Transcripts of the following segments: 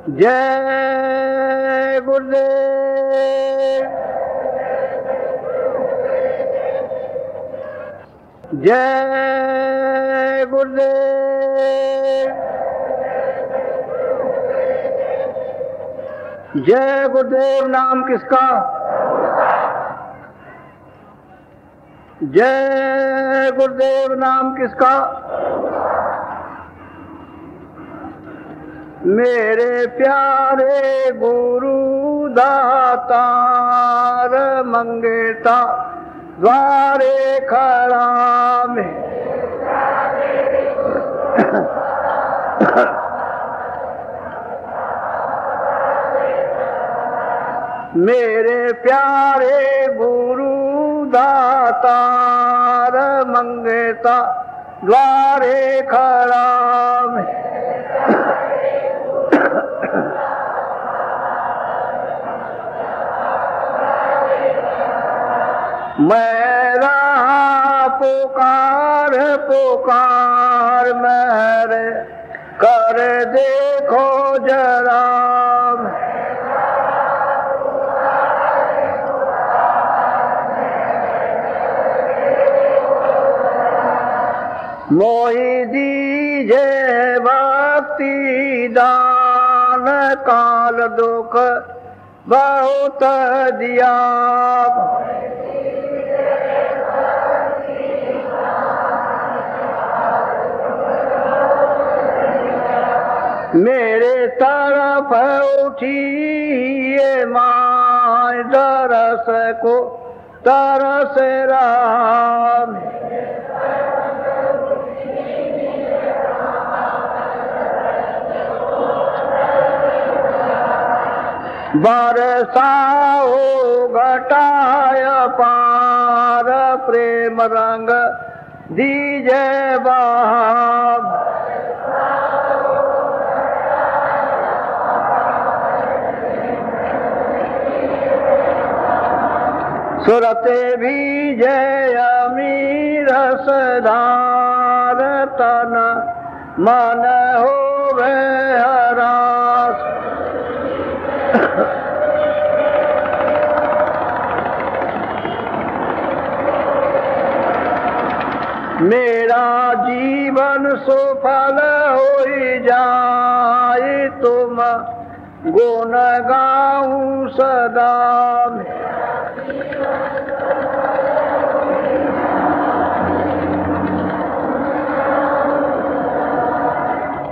जय गुरुदेव, जय गुरुदेव, जय गुरुदेव। नाम किसका? जय गुरुदेव। नाम किसका? मेरे प्यारे गुरु दातार मंगेता द्वारे खड़ा में। मेरे प्यारे गुरु दातार मंगेता द्वारे खड़ा में। मैं रहा पुकार पुकार, मेरे कर देखो जरा। मोहि दीजे भक्ति दान, काल दुख बहुत दिया। मेरे तरफ उठी ये माय, दरस को तरस रहा। बरसाओ घटाय पार, प्रेम रंग दीजे बहाव। सुरते बीजे अमीर सधार, तन मन होवे हरास। मेरा जीवन सफल हो जाए, तुम गुण गाऊं सदा।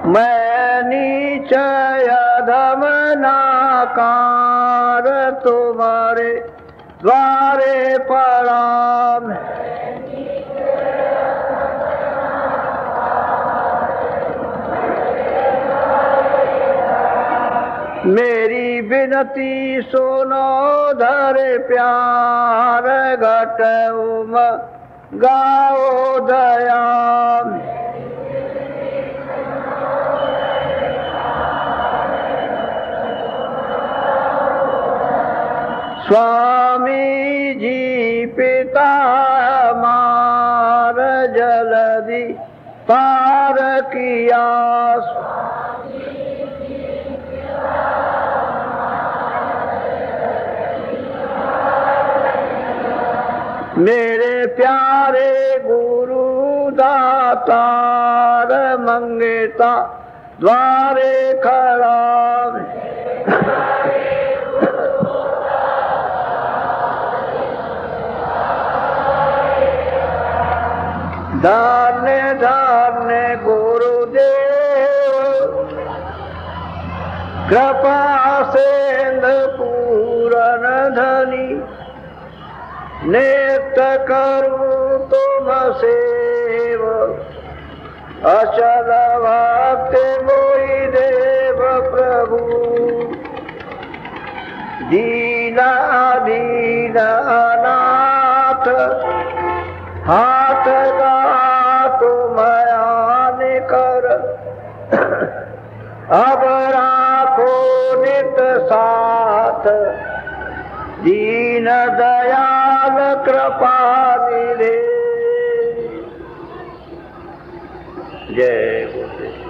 मैं नीचय अधम नाकार, तुम्हारे द्वारे प्रणाम। मेरी विनती सुनो धरे प्यार, घट उम गाओ दया। स्वामी जी पिता मार, जल्दी पार किया। मेरे प्यारे गुरु दातार मंगेता द्वारे खड़ा। धन्य धन्य गुरुदेव, कृपा सिंधु पूरन धनी। नित्य करूं तुम सेव, अचल भक्ति मोहि देव प्रभु। दीना दीन अनाथ, हाथ का तुम आन कर। अब राखो नित साथ, दीन दयाल कृपा निधे। जय गुरुदेव।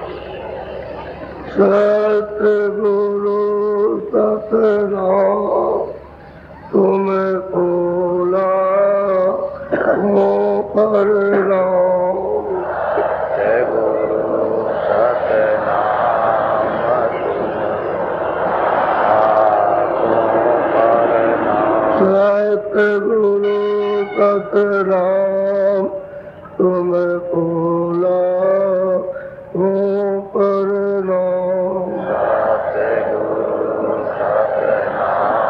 सतगुरु सतनाम तुम भोला हो परनाम। सतगुरु सतनाम सतगुरु सतनाम तुम भोला हो परनाम। सतगुरु सतनाम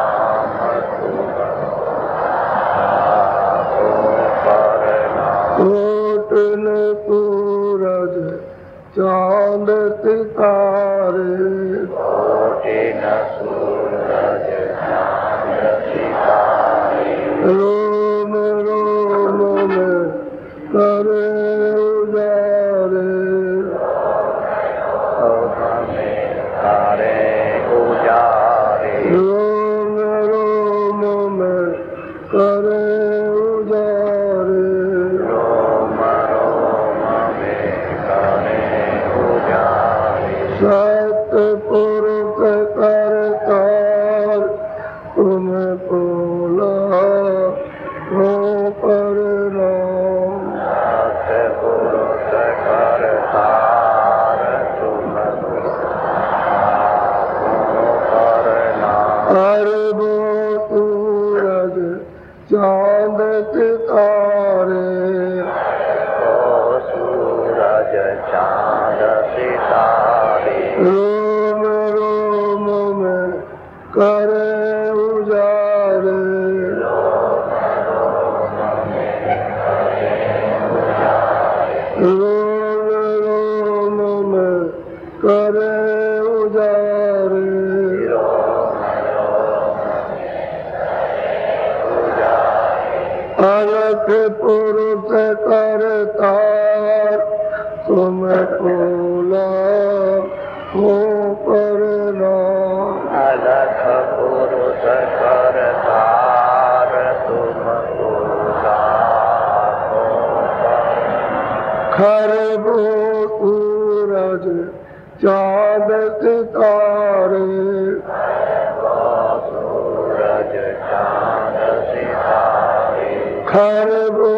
कोटि न सूरज चांद सितारे कोटि न सूरज चांद सितारे रोम रोम में करे उजारे करे उजारे रोम रोम में करे उजारे रोम रोम में करे उजारे। सतपुरुष करतार तुम भोला हो परनाम। सतपुरुष करतार तुम अरबों सूरज चांद सितारे अरबों सूरज चांद सितारे रोम रोम में करे उजारे रोम रोम में करे उजारे रोम रोम में करे उजारे। अलख पुरुष करतार तुम भोला हो परनाम। अलख पुरुष करतार तुम भोला हो परनाम। खरबो सूरज चांद सितारे सूरज चांद सितारे खरबो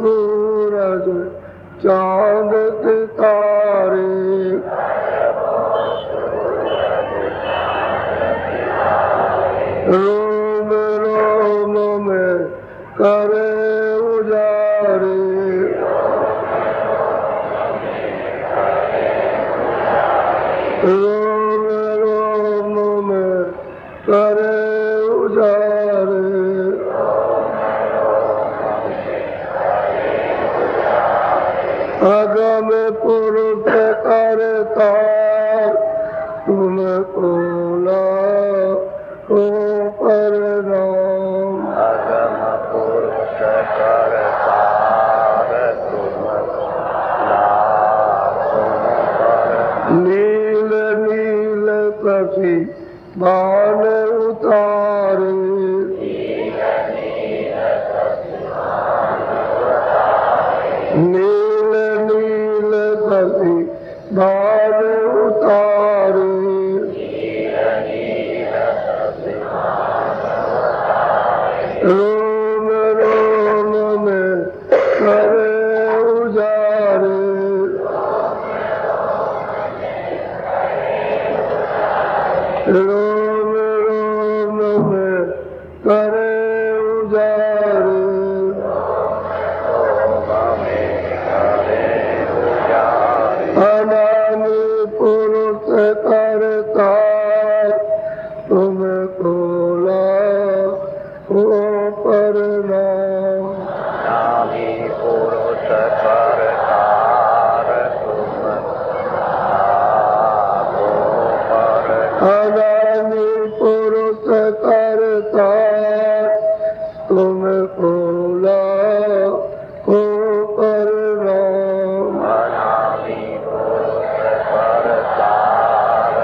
सूरज चांद सितारे रोम रोम में करे उजारे रोम रोम में करे उजारे। अगम पुरुष करतार तुम भोला हो परनाम। अगम पुरुष करतार तुम भोला हो परनाम। नील नील कसी बाण उतारे नील नील कसी बाण उतारे रोम रोम में करे उजारे रोम रोम में करे उजारे। अनामी पुरुष करतार तुम भोला हो परनाम। अनामी पुरुष करतार तुम अनामी पुरुष करतार तुम भोला हो परनाम। अनामी पुरुष करतार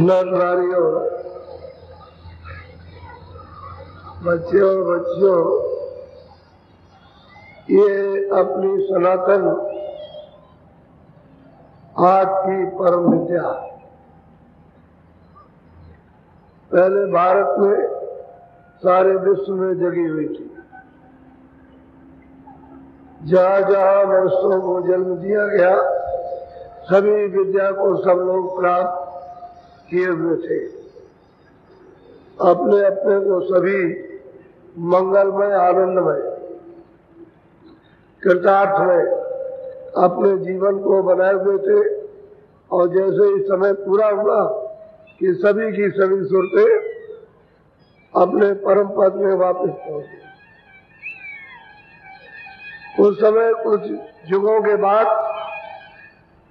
नर नारियों, बच्चों बच्चों, ये अपनी सनातन आज की परम विद्या पहले भारत में सारे विश्व में जगी हुई थी। जहाँ जहाँ मनुष्यों को जन्म दिया गया सभी विद्या को सब लोग प्राप्त किए हुए थे। अपने अपने को सभी मंगलमय आनंदमय कृतार्थमय अपने जीवन को बनाए हुए थे। और जैसे ही समय पूरा हुआ कि सभी की सभी सुरतें अपने परम पद में वापस पहुंचे। उस समय कुछ युगों के बाद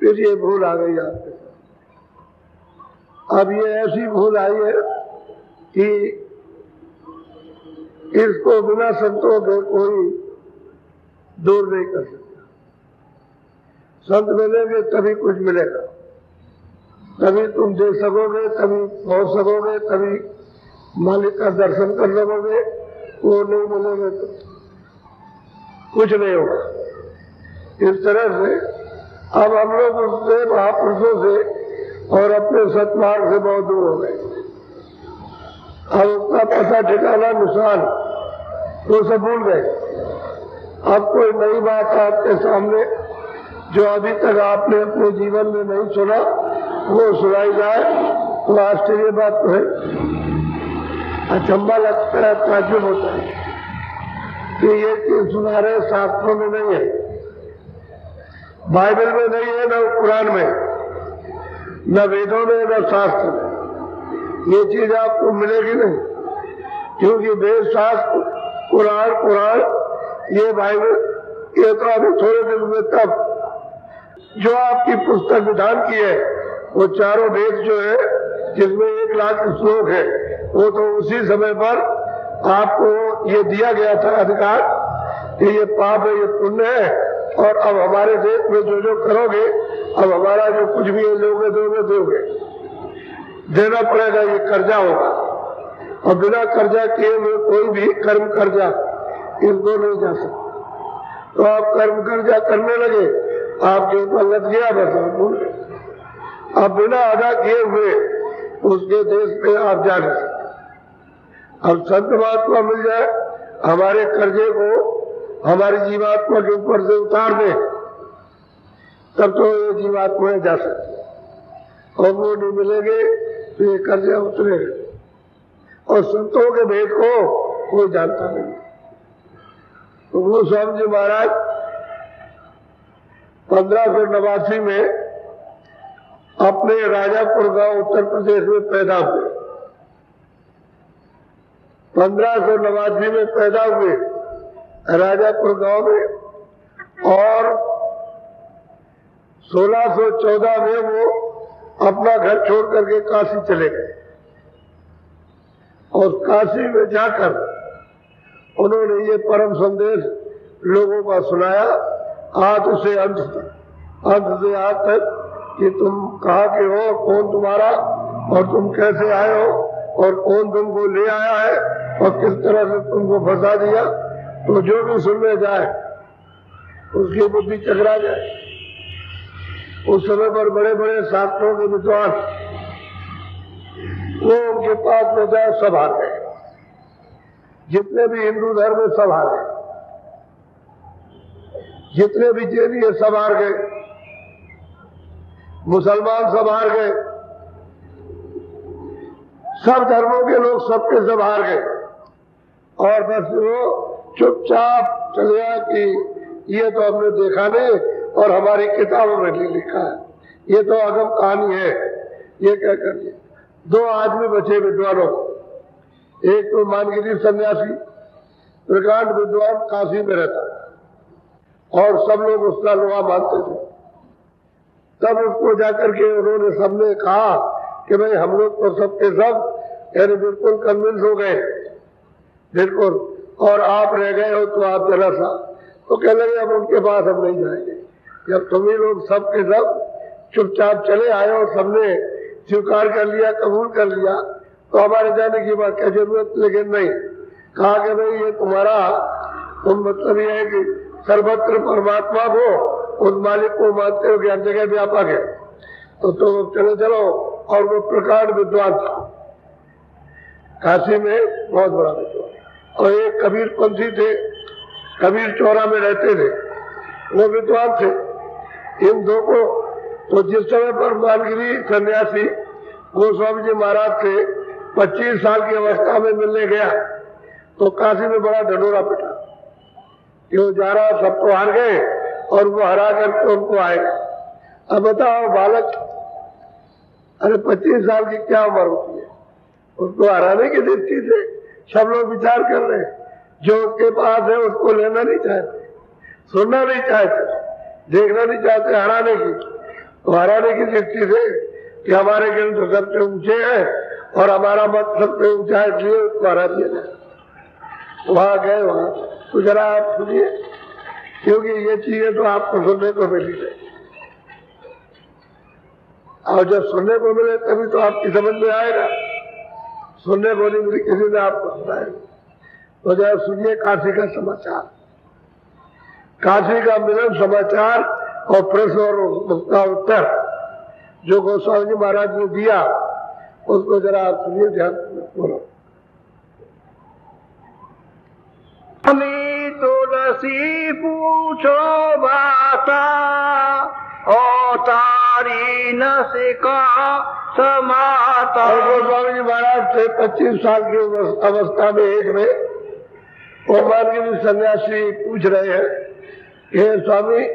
फिर ये भूल आ गई आपके साथ। अब ये ऐसी भूल आई है कि इसको बिना संतों के कोई दूर नहीं कर सकता। संत मिलेंगे तभी कुछ मिलेगा, तभी तुम देख सकोगे, तभी पहुंच सकोगे, तभी मालिक का दर्शन कर सकोगे। वो नहीं मिलेंगे तो कुछ नहीं होगा। इस तरह से अब हम लोग उससे महापुरुषों से और अपने सत्मार्ग से बहुत दूर हो गए। अब उसका पता ठिकाना निशान वो सब भूल गए। अब कोई नई बात आपके सामने जो अभी तक आपने अपने जीवन में नहीं सुना वो सुनाई जाए तो आश्चर्य बात तो है, अचंभा लगता है, ताज्जुब होता है कि ये चीज सुना रहे शास्त्रों में नहीं है, बाइबल में नहीं है, न कुरान में, न वेदों में, न शास्त्र में। ये चीज आपको मिलेगी नहीं, क्योंकि वेद शास्त्र कुरान ये बाइबल ये तो अभी थोड़े दिन में तब जो आपकी पुस्तक विधान की है वो चारों वेद जो है जिसमें 1 लाख श्लोक है वो तो उसी समय पर आपको ये दिया गया था अधिकार कि ये पाप है, ये पुण्य है, और अब हमारे देश में जो जो करोगे अब हमारा जो कुछ भी है दोगे देना पड़ेगा, ये कर्जा होगा। और बिना कर्जा किए हुए कोई भी कर्म कर्जा इनको नहीं जा सकता। तो आप कर्म कर्जा करने लगे, आपके ऊपर लग गया, बस आप भूल गए। अब बिना अदा किए हुए उसके देश पे आप जा नहीं सकते। अब संत महात्मा मिल जाए, हमारे कर्जे को हमारी जीवात्मा के ऊपर से उतार दे, तब तो ये जीवात्मा जा सकती। और वो नहीं मिलेंगे तो ये कर्जा उतरेगा। और संतों के भेद को कोई जानता नहीं। तो वो स्वामी जी महाराज 1589 में अपने राजापुर गांव उत्तर प्रदेश में पैदा हुए। 1589 में पैदा हुए राजापुर गांव में, और 1614 में वो अपना घर छोड़ करके काशी चले गए। और काशी में जाकर उन्होंने ये परम संदेश लोगों का सुनाया, आद से अंत से आद तक, कि तुम कहाँ के हो, कौन तुम्हारा, और तुम कैसे आए हो, और कौन तुमको ले आया है, और किस तरह से तुमको फंसा दिया। तो जो भी सुनने जाए उसकी बुद्धि चकरा जाए। उस समय पर बड़े बड़े शास्त्रों के विद्वान वो उनके पास में जाए, सब हार गए। जितने भी हिंदू धर्म में सब हार गए, जितने भी जैनी है सब हार गए, मुसलमान सब हार गए, सब धर्मों के लोग सबके सब हार गए। और बस वो चुपचाप चले गया कि ये तो हमने देखा नहीं और हमारी किताबों में नहीं लिखा है, ये तो अगम कहानी है। ये क्या करिए। 2 आदमी बचे विद्वानों, एक तो मानगिरी सन्यासी प्रकांड विद्वान काशी में रहता था और सब लोग उसका लोहा मानते थे। तब उसको जाकर के उन्होंने सबने कहा कि भाई हम लोग तो सबके सब यानी बिल्कुल कन्विंस हो गए, बिल्कुल, और आप रह गए हो तो आप जरा सा। तो कह लगे अब उनके पास हम नहीं जाएंगे। जब तुम्हें लोग सबके सब चुपचाप चले आए और सबने स्वीकार कर लिया, कबूल कर लिया, तो हमारे जाने की बात क्या जरूरत। लेकिन नहीं, कहा कि भाई ये तुम्हारा मतलब ये है कि सर्वत्र परमात्मा को, उस मालिक को मानते हो कि हर जगह व्यापक है, तो चलो चलो। और वो प्रकांड विद्वान था, काशी में बहुत बड़ा विद्वान। और एक कबीर पंथी थे, कबीर चौरा में रहते थे, वो विद्वान थे। इन दो को तो जिस समय पर मानगिरी सन्यासी गोस्वामी जी महाराज थे 25 साल की अवस्था में मिलने गया, तो काशी में बड़ा ढंढोरा पिटा कि वो जा रहा, सबको हार गए और वो हरा करके उनको आएगा। अब बताओ बालक, अरे 25 साल की क्या उम्र होती है, उसको हराने की दृष्टि से सब लोग विचार कर रहे हैं। जो उसके पास है उसको लेना नहीं चाहते, सुनना नहीं चाहते, देखना नहीं चाहते, हराने की। तो हराने की दृष्टि से कि हमारे ज्ञान तो सबसे ऊंचे हैं और हमारा मत सबसे ऊंचा है, इसलिए उसको हरा दिया जाए। वहां गए, वहां तो जरा आप सुनिए, क्योंकि ये चीजें तो आपको सुनने को मिली है, और जब सुनने को मिले तभी तो आपकी समझ में आएगा। सुनने को नहीं मिली, किसी ने आपको सुनाएगा। तो जरा सुनिए काशी का समाचार, काशी का मिलन समाचार और प्रश्न और उसका उत्तर जो गोस्वामी जी महाराज ने दिया, उसको जरा आप सुनिए, ध्यान बोलो। तुलसी पूछो भाषा और तारी न सिका समाता। गोस्वामी जी महाराज थे 25 साल की अवस्था में, एक में वो मानगिरी सन्यासी पूछ रहे हैं, हे स्वामी,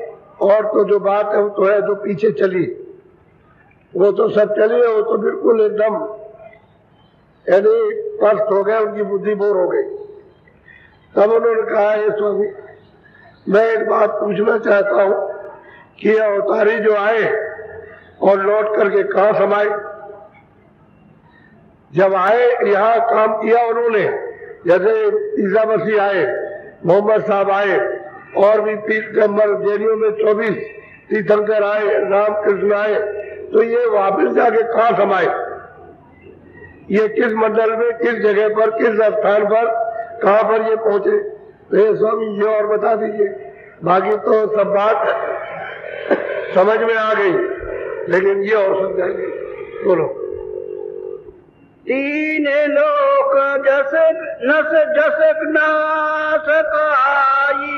और तो जो बात है वो तो है, जो पीछे चली वो तो सब चली है, वो तो बिल्कुल एकदम यानी स्पष्ट हो गया, उनकी बुद्धि बोर हो गई। तब उन्होंने कहा, हे स्वामी, मैं एक बात पूछना चाहता हूं कि अवतारी जो आए और लौट करके कहां समाये। जब आए यहाँ काम किया उन्होंने, जैसे ईसा मसीह आए, मोहम्मद साहब आए, और भी तीर्थंकर जैनियों में 24 तीर्थंकर आए, रामकृष्ण आए, तो ये वापस जाके कहां समाये, ये किस मंडल में, किस जगह पर, किस स्थान पर, कहां पर ये पहुंचे। तो ये स्वामी ये और बता दीजिए। बाकी तो सब बात समझ में आ गई, लेकिन ये और समझाइए। बोलो। तीन लोक जस नस जसक नाश काई,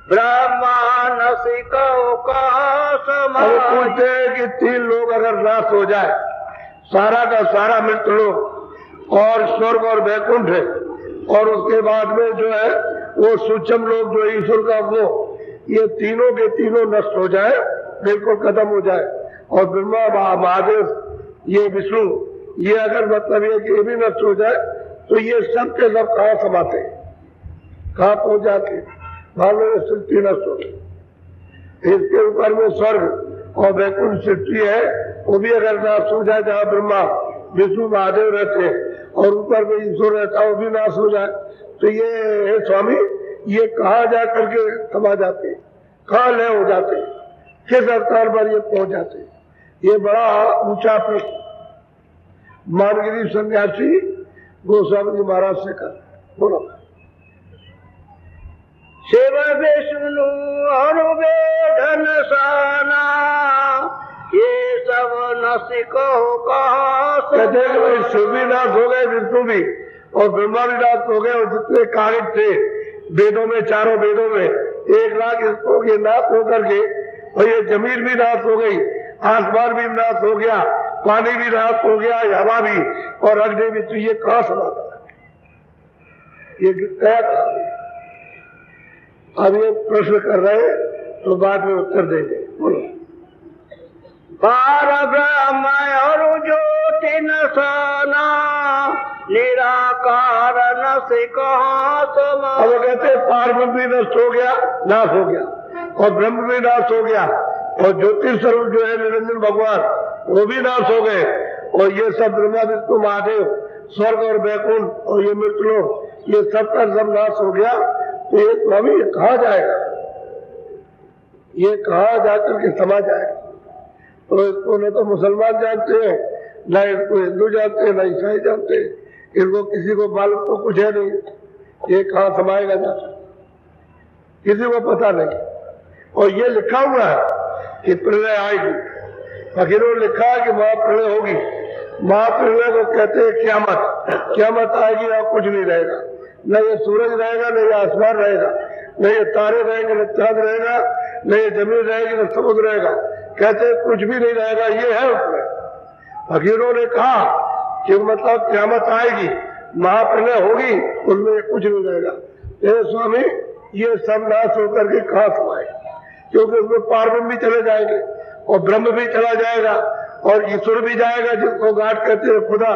ब्रह्मा नसिको का समाई। पूछते हैं कि 3 लोग अगर नाश हो जाए, सारा का सारा मृत्यु लोक और स्वर्ग और वैकुंठ है, और उसके बाद में जो है वो सूक्ष्म लोग जो ईश्वर का वो, ये तीनों के तीनों नष्ट हो जाए, बिल्कुल खत्म हो जाए, और ब्रह्मा महादेव ये विष्णु ये अगर मतलब ये कि ये भी नष्ट हो जाए, तो ये सब के सब कहाँ समाते, कहाँ पहुंच जाते। मान लो सृष्टि नष्ट हो गई, इसके ऊपर में स्वर्ग और वैकुंठ सृष्टि है, वो भी अगर नाश हो जाए, जहाँ ब्रह्मा विष्णु महादेव रहते हैं और ऊपर में ईश्वर रहता है, वो भी नाश हो जाए, तो ये स्वामी ये कहाँ जा करके समा जाते, कहाँ लय हो जाते, किस स्थान पर ये पहुंच जाते। ये बड़ा ऊंचा प्रश्न मानगिरी सन्यासी गोस्वामी जी महाराज से कर। बोलो। शिव विष्णु अनुवेदन साना, ये सब नसिको कहा। कहते हैं कि शिव भी नाश हो गए, विष्णु भी, और ब्रह्मा भी नाश हो गए, और जितने कारिक थे वेदों में, चारों वेदों में 1 लाख इसको ये नाश होकर के, और ये जमीन भी नाश हो गई, आसमान भी नाश हो गया, पानी भी नाश हो गया, हवा भी और अग्नि भी, तो ये कहां समाता है, ये क्या कहा। अब ये प्रश्न कर रहे हैं, तो बाद में उत्तर देंगे। बोलो। पार ब्रह्म और ज्योति न साना, निराकार न से कहा समा। अब वो कहते हैं पार ब्रह्म भी नष्ट हो गया, नाश हो गया, और ब्रह्म भी नाश हो गया, और ज्योतिष स्वरूप जो है निरंजन भगवान वो भी नाश हो गए, और ये सब ब्रह्मा विष्णु महादेव, स्वर्ग और वैकुंठ और ये मृत्युलोक, ये सब का सब नाश हो गया, तो ये स्वामी ये कहा जाएगा, ये कहा जाकर के समा जाएगा। तो इसको न तो मुसलमान जानते हैं, न इनको हिंदू जानते न ईसाई जानते, इनको किसी को मालूम तो कुछ है नहीं, ये कहाँ समाएगा जाकर, किसी को पता नहीं। और ये लिखा हुआ है कि प्रलय आएगी, फकीरों ने लिखा है कि महाप्रलय होगी। महाप्रलय को कहते हैं क़यामत, क़यामत आएगी और कुछ नहीं रहेगा, न ये सूरज रहेगा, न ये आसमान रहेगा, न ये तारे रहेंगे, न चांद रहेगा, न ये जमीन रहेगी, न समुद्र रहेगा, कहते हैं कुछ भी नहीं रहेगा। ये है उसमें। फकीरों ने कहा कि मतलब क़यामत आएगी, महाप्रलय होगी, उनमें कुछ नहीं रहेगा। ये स्वामी ये सब नाश होकर के कहाँ समाए, क्योंकि उसमें पारब्रह्म भी चले जाएंगे और ब्रह्म भी चला जाएगा और ईश्वर भी जाएगा, जिसको गाठ कहते हैं खुदा,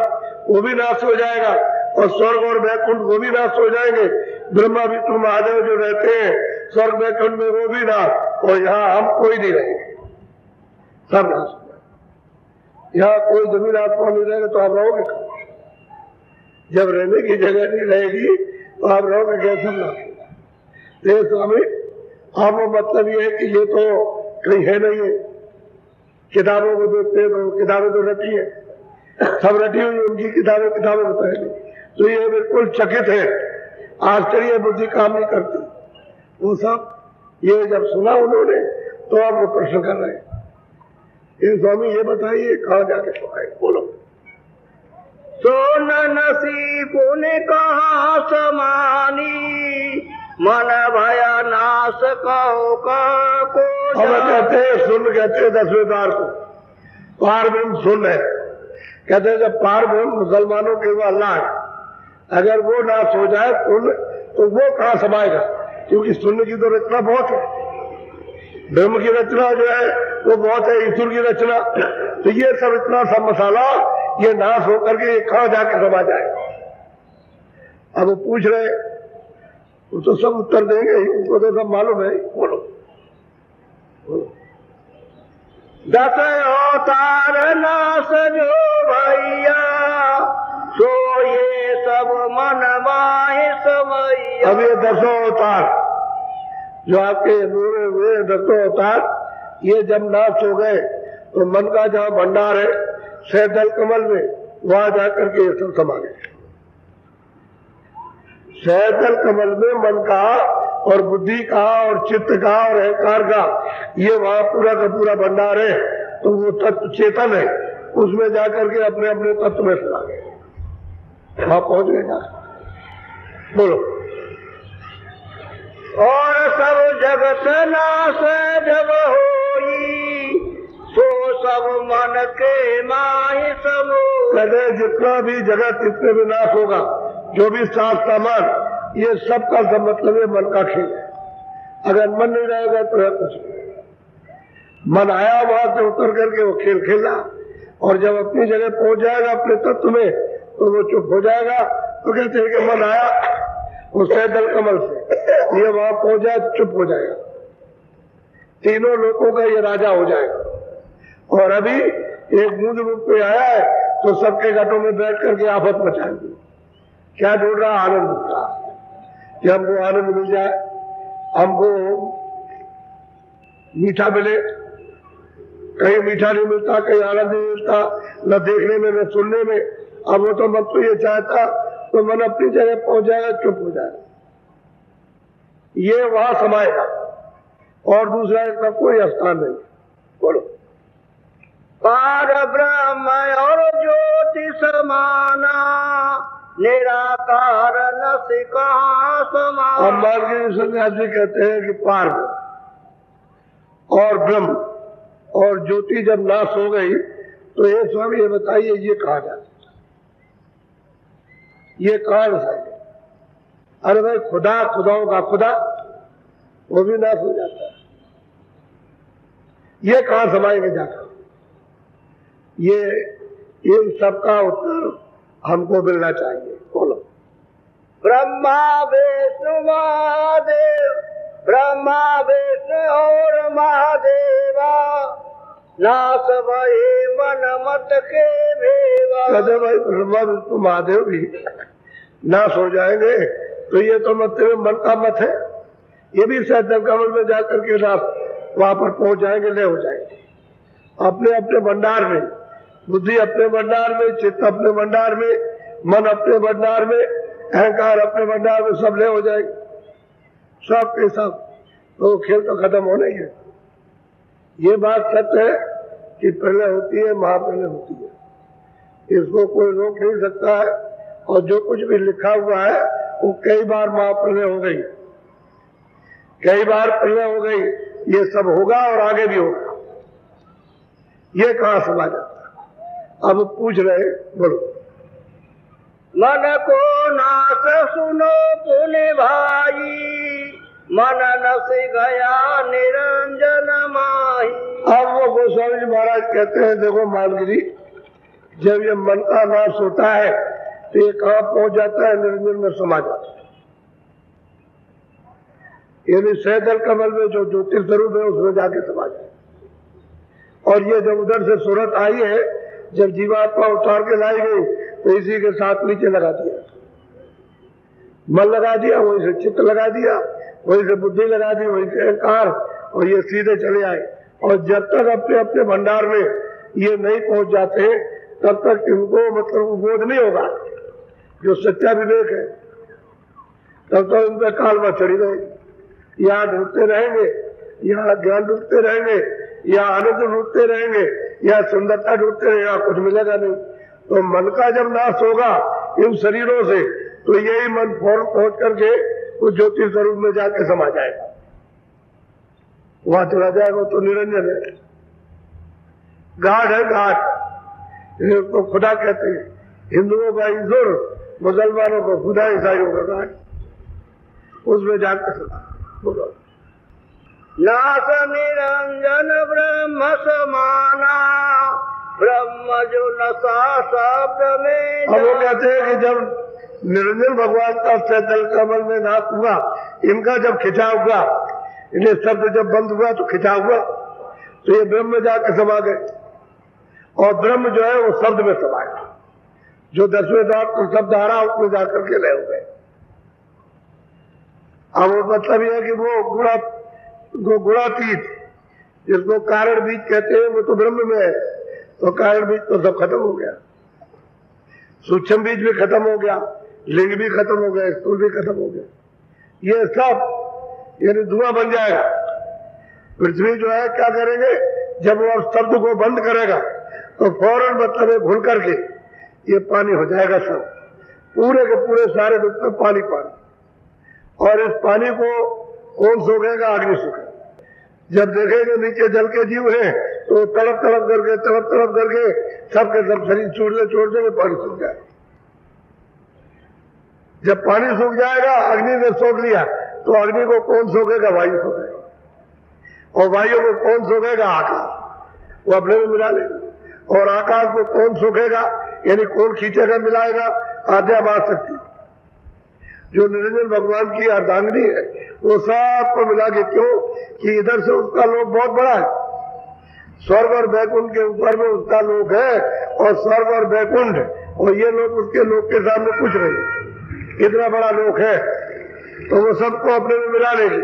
वो भी नाश हो जाएगा और स्वर्ग और वैकुंठ वो भी नाश हो जाएंगे। ब्रह्मा विष्णु महादेव जो रहते हैं स्वर्ग वैकुंठ में वो भी नाश, और यहाँ हम कोई नहीं रहेंगे, सब नाश हो जाएगा। यहाँ कोई जमीन आसमान नहीं रहेगा तो आप रहोगे कहाँ? जब रहने की जगह नहीं रहेगी तो आप रहोगे कैसे? नाश। स्वामी आप मतलब ये है कि ये तो कहीं है नहीं है, किताबों को देखते हैं तो किताबें तो रटी है, सब रटी हुई उनकी किताबें बताए नहीं, तो ये बिल्कुल चकित है, आश्चर्य बुद्धि काम नहीं करती। वो सब ये जब सुना उन्होंने तो आप वो प्रश्न कर रहे हैं। ये स्वामी ये बताइए कहाँ जाके सुनाए, बोलो। सोन नसी पुण्य कहाँ समानी, मन भया नाश कहो को। हम कहते हैं सुन, कहते हैं 10वें द्वार को पार ब्रह्म सुन है। कहते हैं जब पार ब्रह्म मुसलमानों के वो अल्लाह है, अगर वो नाश हो जाए सुन तो वो कहाँ समाएगा, क्योंकि सुन की तो रचना बहुत है, ब्रह्म की रचना जो है वो बहुत है, ईश्वर की रचना, तो ये सब इतना सा मसाला ये नाश होकर के कहाँ जाके समा जाए। अब वो पूछ रहे, वो तो सब उत्तर देंगे, उनको तो सब मालूम है। बोलो बोलो। 10 अवतार नाश जो भैया, सो ये सब मन माहे समैया। अब ये 10 अवतार जो आपके नूरे हुए 10 अवतार, ये जब नाश हो गए तो मन का जहाँ भंडार है सहदल कमल में, वहां जाकर के ये सब समा गए। सहदल कमल में मन का और बुद्धि का और चित्त का और अहंकार का ये वहां पूरा का पूरा भंडार है, तो वो तत्व चेतन है, उसमें जाकर के अपने अपने तत्व में समा गए, वहां पहुंच गए जा। बोलो। और सब जगत नाश जब होई, सो सब मन के माहि समूह। कहते जितना भी जगत जितने भी नाश होगा, जो भी सात सामान, ये सब का सब मतलब है मन का खेल है। अगर मन नहीं रहेगा तो है कुछ नहीं। मन आया वहां से उतर करके वो खेल खेला, और जब अपनी जगह पहुंच जाएगा अपने तत्व में तो वो चुप हो जाएगा। तो कहते हैं कि मन आया वो सहदल कमल से, ये वहां पहुंच जाए तो चुप हो जाएगा, तीनों लोगों का ये राजा हो जाएगा। और अभी एक बूंद रूप पे आया है तो सबके घाटों में बैठ करके आफत मचाएंगे। क्या ढूंढ रहा? आनंद ढूंढ रहा कि हमको आनंद मिल जाए, हमको मीठा मिले। कहीं मीठा नहीं मिलता, कहीं आनंद नहीं मिलता, न देखने में न सुनने में। अब वो तो मन तो ये चाहता तो मन अपनी जगह पहुंच जाएगा, चुप हो जाएगा, ये वहां समाएगा और दूसरा इसका कोई स्थान नहीं। बोलो। पार ब्रह्म और ज्योति समाना, निराकार नसी कहाँ समाना। हम मार्गीय सन्यासी कहते हैं कि पार और ब्रह्म और ज्योति जब नाश हो गई तो ये स्वामी ये बताइए ये कहा जाता, ये कहा जाता? अरे भाई खुदा, खुदाओं का खुदा, वो भी नाश हो जाता है, ये कहां समाएंगे जाकर? ये इन सबका उत्तर हमको मिलना चाहिए। बोलो। ब्रह्मा विष्णु महादेव, ब्रह्मा विष्णु और महादेवा, नाश भये मन मत के भेवा। कहते भाई ब्रह्मा विष्णु महादेव भी नाश हो जाएंगे, तो ये तो मतलब मन का मत है, ये भी सहदल कमल में जाकर के नाश वहां पर पहुंच जाएंगे, ले हो जाएंगे अपने अपने भंडार में। बुद्धि अपने भंडार में, चित्त अपने भंडार में, मन अपने भंडार में, अहंकार अपने भंडार में, सब ले हो जाएगी, सब के सब। तो खेल तो खत्म होना ही है। ये बात सत्य है कि प्रलय होती है, महाप्रलय होती है, इसको कोई रोक नहीं सकता है। और जो कुछ भी लिखा हुआ है वो कई बार महाप्रलय हो गई, कई बार प्रलय हो गई, ये सब होगा और आगे भी होगा। ये कहां समझ आता है? अब पूछ रहे, बोलो। मन को नाथ सुनो पुण्य भाई, मन न से गया निरंजन माही। अब वो गोस्वामी जी महाराज कहते हैं, देखो मालगिरी, जब ये मन का नाश होता है तो ये कहां पहुंच जाता है? निरंजन में समा जाता है। यानी सहजल कमल में जो ज्योतिष स्वरूप है उसमें जाके समा जाए। और ये जब उधर से सूरत आई है, जब जीवात्मा उतार के लाई गई तो इसी के साथ नीचे लगा दिया, मन लगा दिया, वहीं से चित्त लगा दिया, वहीं से बुद्धि लगा दी, वहीं से अहंकार, और ये सीधे चले आए। और जब तक अपने अपने भंडार में ये नहीं पहुंच जाते तब तक इनको मतलब बोध नहीं होगा जो सच्चा विवेक है, तब तक उन पर कालवा चढ़ी रहेगी। यहाँ ढूंढते रहेंगे, यहाँ ज्ञान ढूंढते रहेंगे, या आनंद ढूंढते रहेंगे, या सुंदरता ढूंढते रहेंगे, यहाँ कुछ मिलेगा नहीं। तो मन का जब नाश होगा इन शरीरों से तो यही मन फौरन पहुंच करके उस ज्योति स्वरूप में जाके समा जाएगा, वहां चला जाएगा। तो निरंजन है, गाढ़ है, गाढ़, इसको खुदा कहते हैं। हिंदुओं का ईश्वर, मुसलमानों को खुदा, ईसाइयों का गाढ़, उसमें जाकर समा। बोलो। नाथ निरंजन ब्रह्म समाना, ब्रह्म जो नशा शब्द में। अब वो कहते हैं कि जब निरंजन भगवान का सहजल कमल में नाश हुआ, इनका जब खिंचाव हुआ, इन्हें शब्द जब बंद हुआ तो खिंचाव हुआ, तो ये ब्रह्म में जाकर समा गए। और ब्रह्म जो है वो शब्द में समाया, जो 10वें द्वार को शब्द आ रहा उसमें जाकर के ले हो गए। अब वो मतलब यह है कि वो गुणातीत, जिसको कारण बीज कहते हैं, वो तो ब्रह्म में है। तो कारण बीज तो सब खत्म हो गया, सूक्ष्म बीज भी खत्म हो गया, लिंग भी खत्म हो गया, स्थूल भी खत्म हो गया। ये सब यानी धुआं बन जाएगा। पृथ्वी जो है क्या करेंगे, जब वो शब्द को बंद करेगा तो फौरन मतलब घुल करके ये पानी हो जाएगा, सब पूरे के पूरे सारे रूप में पानी पानी। और इस पानी को कौन सोखेगा? अग्नि सोखेगा। जब देखेंगे नीचे जल के जीव हैं तो तड़प तड़प करके सबके सब शरीर छोड़ने में पानी सूख जाए। जब पानी सूख जाएगा, अग्नि ने सोख लिया, तो अग्नि को कौन सोखेगा? वायु सोखेगा। और वायु को कौन सोखेगा? आकाश, वो अपने में मिला लेगा। और आकाश को कौन सोखेगा, यानी कौन खींचेगा, मिलाएगा? आद्यामाशक्ति, जो निरंजन भगवान की अर्धांगिनी है, वो सबको मिला के। क्यों कि इधर से उसका लोक बहुत बड़ा है, स्वर्ग और बैकुंठ के ऊपर में उसका लोक है, और स्वर्ग और बैकुंठ और ये लोग उसके लोक के सामने कुछ नहीं, इतना बड़ा लोक है। तो वो सबको अपने में मिला लेगी।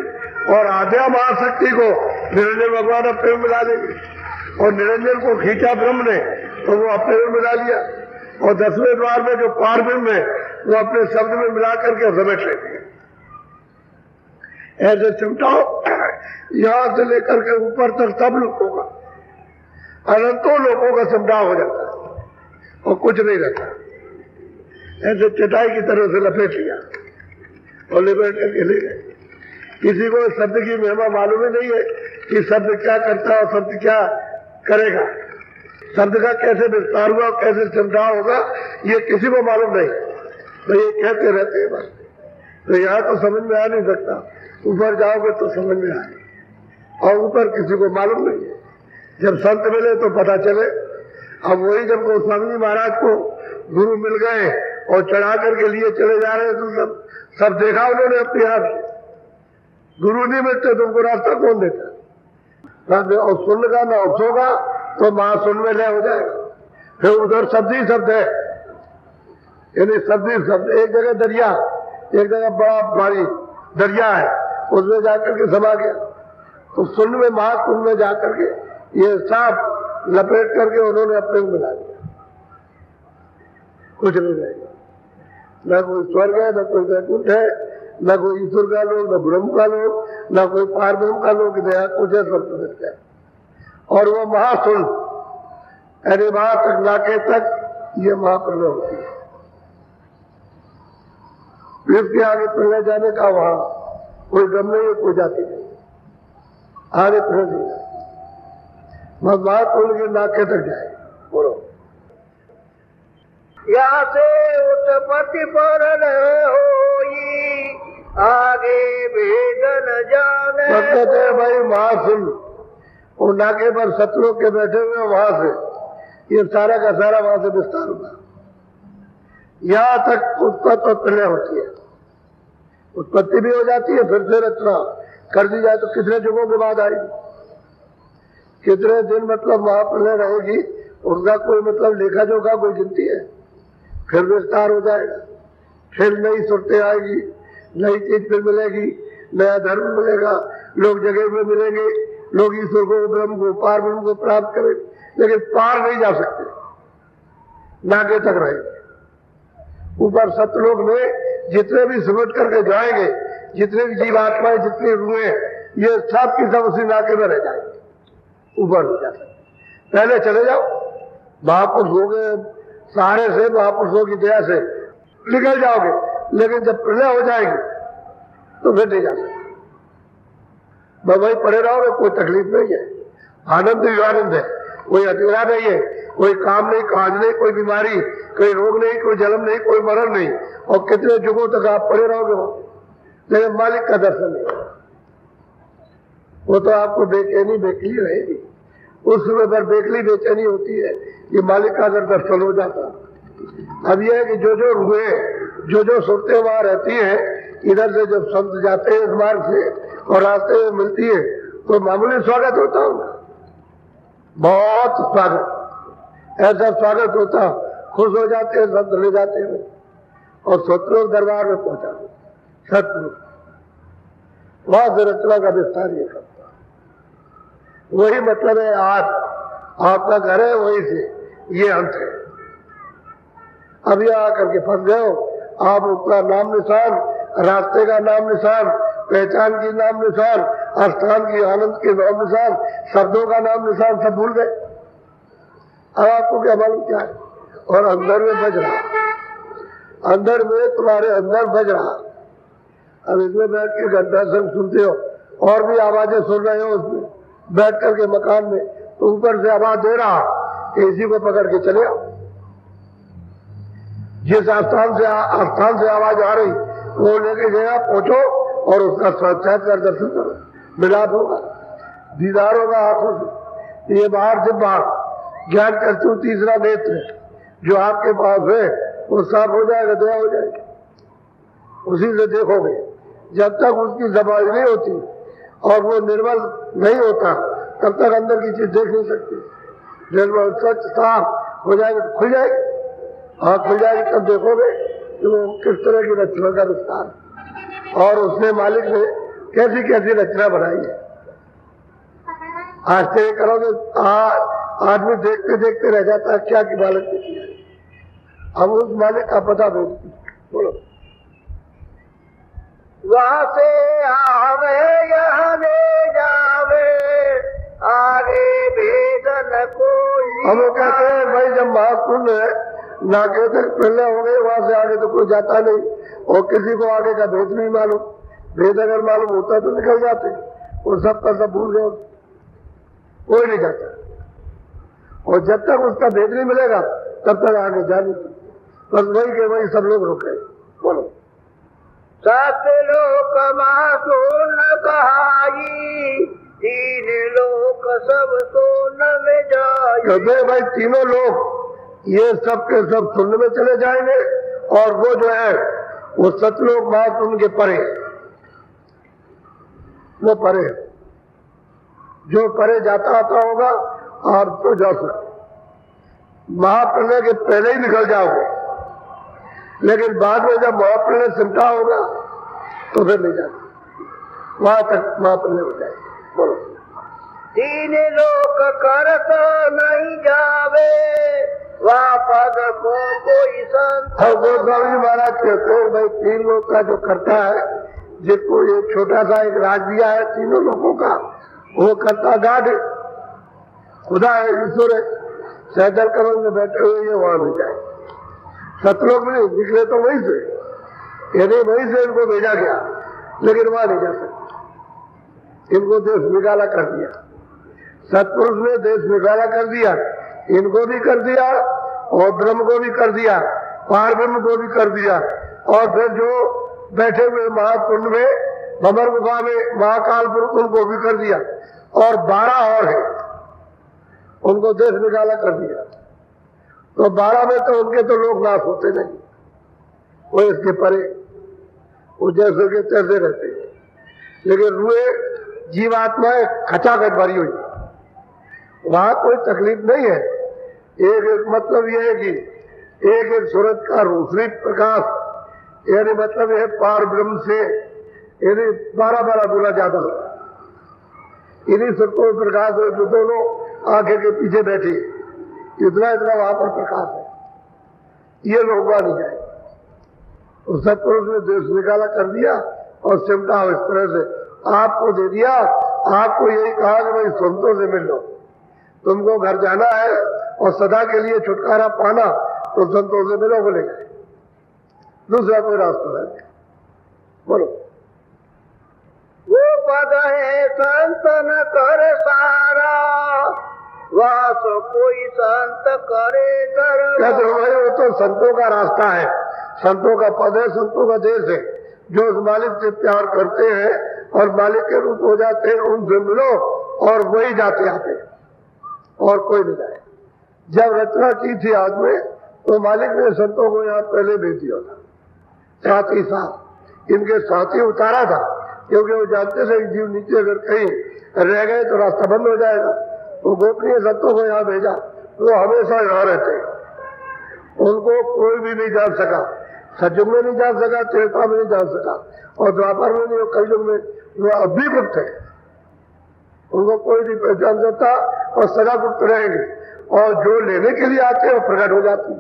और आद्या महाशक्ति को निरंजन भगवान अपने में मिला लेगी। और निरंजन को खींचा ब्रह्म ने तो वो अपने में मिला लिया। और 10वें द्वार में जो पार ब्रह्म है वो अपने शब्द में मिला करके समेट लेती है। ऐसे चिमटाओ, यहां से लेकर के ऊपर तक सब लोगों का, अनंतों लोगों का चिमटाव हो जाता है और कुछ नहीं रहता। ऐसे चटाई की तरह से लपेट लिया और लपेट करके ले गए। किसी को शब्द की महिमा मालूम ही नहीं है कि शब्द क्या करता है और शब्द क्या करेगा, शब्द का कैसे विस्तार हुआ, कैसे चिमटाव होगा, ये किसी को मालूम नहीं। तो ये कहते रहते हैं बस। तो यहाँ तो समझ में आ नहीं सकता, ऊपर जाओगे तो समझ में आए, और ऊपर किसी को मालूम नहीं है। जब संत मिले तो पता चले। अब वही जब गोस्वामी जी महाराज को गुरु मिल गए और चढ़ा करके लिए चले जा रहे हैं तो सब देखा उन्होंने अपने हाथ से। गुरु नहीं मिलते तुमको रास्ता कौन देता? और सुन का ना होगा तो महासुन में लय हो जाएगा। फिर उधर शब्द ही शब्द है, यानी शब्द ही शब्द। एक जगह दरिया, एक जगह बड़ा भारी दरिया है, उसमें जाकर के समा गया। तो सुन में महाकुंभ में जाकर के ये सांप लपेट करके उन्होंने अपने को मिला दिया। कुछ नहीं रहेगा। न कोई स्वर्ग है, न कोई वैकुंठ है, न कोई ईश्वर का लोग, न ब्रह्म का लोग, न कोई पार ब्रह्म का लोग, दया कुछ है, सब प्रकट है। और वो महासुन अरे वहां तक लाके तक ये महाप्रलय होती है। इसके आगे प्रलय जाने का वहां कोई गम नहीं है, कोई जाति नहीं, आगे प्रलय नहीं जाए, बस महाकुंड के नाके तक जाए। बोलो यहाँ से उत्पत्ति पर होई, आगे भेद न जाने। कहते हैं भाई महासुन वो नाके पर सतलोक के बैठे हुए वहां से ये सारा का सारा वहां से विस्तार हुआ। यहां तक उत्पत्ति और प्रलय होती है, उत्पत्ति भी हो जाती है, फिर से रचना कर दी जाए तो कितने युगों के बाद आएगी, कितने दिन मतलब महाप्रलय रहेगी, उनका कोई मतलब लेखा जोखा कोई गिनती है। फिर विस्तार हो जाएगा, फिर नई सुरतें आएगी, नई चीज फिर मिलेगी, नया धर्म मिलेगा, लोग जगह में मिलेंगे, लोग ईश्वर को, ब्रह्म को, पार ब्रह्म को प्राप्त करेंगे, लेकिन पार नहीं जा सकते, नाके तक रहेंगे। ऊपर सतलोक में जितने भी सिमट करके जाएंगे, जितने भी जीवात्माएं, जितनी रूहें, ये सब की सब उसी नाके में रह जाएंगे, ऊपर नहीं जा सकते। पहले चले जाओ, महापुरुष हो गए, सहारे से महापुरुषों की दया से निकल जाओगे, लेकिन जब प्रलय हो जाएगी तो फिर नहीं जा सकते। वही पड़े रहोगे, कोई तकलीफ नहीं है, आनंद ही आनंद है, कोई अधूरा नहीं है, कोई काम नहीं, काज नहीं, कोई बीमारी, कोई रोग नहीं, कोई जन्म नहीं, कोई मरण नहीं, और कितने युगों तक आप पड़े रहोगे, लेकिन मालिक का दर्शन नहीं होगा। वो तो आपको बेचैनी बेकली रहेगी, उस समय पर बेकली बेचैनी होती है, ये मालिक का अगर दर्शन हो जाता। अब यह है कि जो जो रूहे, जो जो सुरतें वहां रहती हैं, इधर से जब संत जाते हैं इस मार्ग से और रास्ते में मिलती है तो मामूली स्वागत होता होगा, बहुत स्वागत, ऐसा स्वागत होता, खुश हो जाते हैं, संत ले जाते हैं और सतलोक दरबार में पहुंचा सतलोक, वहां से रचना का विस्तार ये करता। वही मतलब है, आज आपका घर है, वही से ये अंत है। अब यहां आकर के फंस गए हो, आप अपना नाम निशान, रास्ते का नाम निशान, पहचान की नाम निशान, स्थान की आनंद के नाम निशान, शब्दों का नाम निशान सब भूल गए। अब आपको क्या मालूम क्या है, और अंदर में बज रहा, अंदर में तुम्हारे अंदर बज रहा। अब इसमें बैठ के घंटा संग सुनते हो और भी आवाजें सुन रहे हो, उसमें बैठ करके मकान में तो ऊपर से आवाज दे रहा कि इसी को पकड़ के चले आओ। जिस स्थान से आवाज आ रही वो लेके गया, पहुंचो और उसका साक्षात्कार दर्शन करो, मिलाप होगा, दीदार होगा आंखों से। ये बाहर से बाहर ज्ञान करतु तीसरा नेत्र जो आपके पास है वो साफ हो जाएगा, दया हो जाएगी, उसी से देखोगे। जब तक उसकी समाज नहीं होती और वो निर्मल नहीं होता तब तक अंदर की चीज देख नहीं सकती। निर्मल स्वच्छ साफ हो जाएगी तो खुल जाएगी, आँख खुल जाएगी, तब देखोगे कि वो किस तरह की रचना का विस्तार और उसने मालिक ने कैसी कैसी रचना बनाई है। आश्चर्य करोगे, आदमी देखते देखते रह जाता है क्या की मालिक ने किया है। अब उस मालिक का पता बोलो। वहाँ से आवे यहाँ ले जावे, आगे भेद न कोई। हम लोग कहते हैं भाई जब महाकुंड है नाके तक प्रलय हो गए, वहां से आगे तो कोई जाता नहीं, और किसी को आगे का भेद नहीं मालूम। भेद अगर मालूम होता तो निकल जाते, वो सब का सब भूल गए, कोई नहीं जाता। और जब तक उसका भेद नहीं मिलेगा तब तक आगे जा नहीं सकते। बस वही के वही सब लोग रुके। बोलो। सतलोक मासून कहाई, तीन लोक सब सोन में जाई। कहते भाई तीनों लोग ये सब के सब सुनने में चले जाएंगे, और वो जो है वो सतलोक मासून के परे, वो परे, जो परे जाता आता होगा आप तो जा सकते, महाप्रलय के पहले ही निकल जाओगे, लेकिन बाद में जब महाप्रलय सिमटा होगा तो फिर नहीं जाते, वहां तक महाप्रलय हो जाए। बोलो। तीन लोक करत नहीं जावे, वह पद को कोई संत। और गोस्वामी जी महाराज कहते हैं भाई 3 लोग का जो करता है, जिसको ये छोटा सा एक राज दिया है 3 लोगों का, वो करता गाढ़ खुदा है, ईश्वर है, सैदल करोड़ में बैठे हुए ये वहां भी जाए। सतलोक में निकले तो वहीं से, यानी वहीं से इनको भेजा गया, लेकिन वहां नहीं जा सकते। इनको देश निकाला कर दिया, सतपुरुष ने देश निकाला कर दिया, इनको भी कर दिया और ब्रह्म को भी कर दिया, पार ब्रह्म को भी कर दिया, और फिर जो बैठे हुए महाकुंड में भंवर गुफा में महाकाल पुरुष उनको भी कर दिया, और 12 और है उनको देश निकाला कर दिया। तो 12 में तो उनके तो लोग नाश होते नहीं, वो इसके परे वो जैसे के तैसे रहते हैं, लेकिन रुए जीवात्माएं खचाखच भरी हुई, वहां कोई तकलीफ नहीं है। एक मतलब यह है कि एक सूरज का रोशनी प्रकाश, यानी मतलब यह पार ब्रह्म से यानी 12 गुना ज्यादा होगा। इन्हीं सबको प्रकाश है जो दोनों आंखें के पीछे बैठी, इतना वहां पर प्रकाश है, ये लोग वहां नहीं जाए। तो सतपुरुष ने देश निकाला कर दिया और सिमटा इस तरह से आपको दे दिया। आपको यही कहा कि भाई संतों से मिल लो, तुमको घर जाना है और सदा के लिए छुटकारा पाना तो संतों से मिलो, बोले गए, दूसरा कोई रास्ता है बोलो। वो पद है संतन कर सारा, वास कोई संत करे कर। कहते हो भाई वो तो संतों का रास्ता है, संतों का पद है, संतों का देश है। जो उस मालिक से प्यार करते हैं और मालिक के रूप हो जाते हैं, उनसे मिलो और वही जाते आते, और कोई नहीं जाए। जब रचना की थी आज में, तो मालिक ने संतों को यहाँ पहले भेज दिया था, साथ ही साथ इनके साथ ही उतारा था, क्योंकि वो जानते थे जीव नीचे अगर कहीं रह गए तो रास्ता बंद हो जाएगा। तो गोपनीय संतों को यहाँ भेजा, वो हमेशा यहाँ रहते, उनको कोई भी नहीं जान सका, सतयुग में नहीं जान सका, त्रेता में नहीं जान सका, और द्वापर में नहीं, कलयुग में वो अभी गुप्त है, उनको कोई नहीं पहचान सकता और सदा गुप्त रहेंगे। और जो लेने के लिए आते हैं वो प्रकट हो जाती है,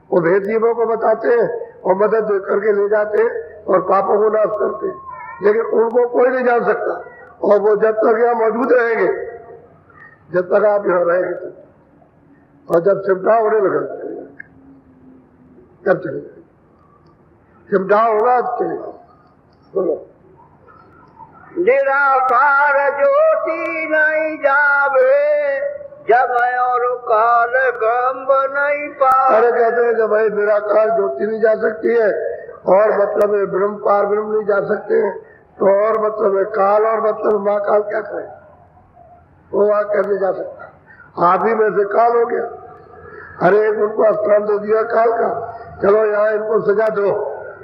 वो भेद जीवों को बताते हैं और मदद करके ले जाते हैं और पापों को नाश करते हैं, लेकिन उनको कोई नहीं जान सकता। और वो जब तक यहाँ मौजूद रहेंगे, जब तक आप यहाँ रहेंगे तब, और जब सिमटा होने लगा तब चले जाएंगे, सिमटा होगा तब चलेगा। बोलो। निराकार ज्योति नहीं जावे, जब और काल गंभ नहीं पावे। अरे कहते हैं कि भाई निराकार ज्योति नहीं जा सकती है, और मतलब है ब्रह्म पार ब्रह्म नहीं जा सकते हैं, तो और मतलब है काल, और मतलब महाकाल क्या करें, वो वहां कैसे जा सकता। आदि में से काल हो गया, अरे एक उनको स्थान दे दिया काल का, चलो यहाँ इनको सजा दो,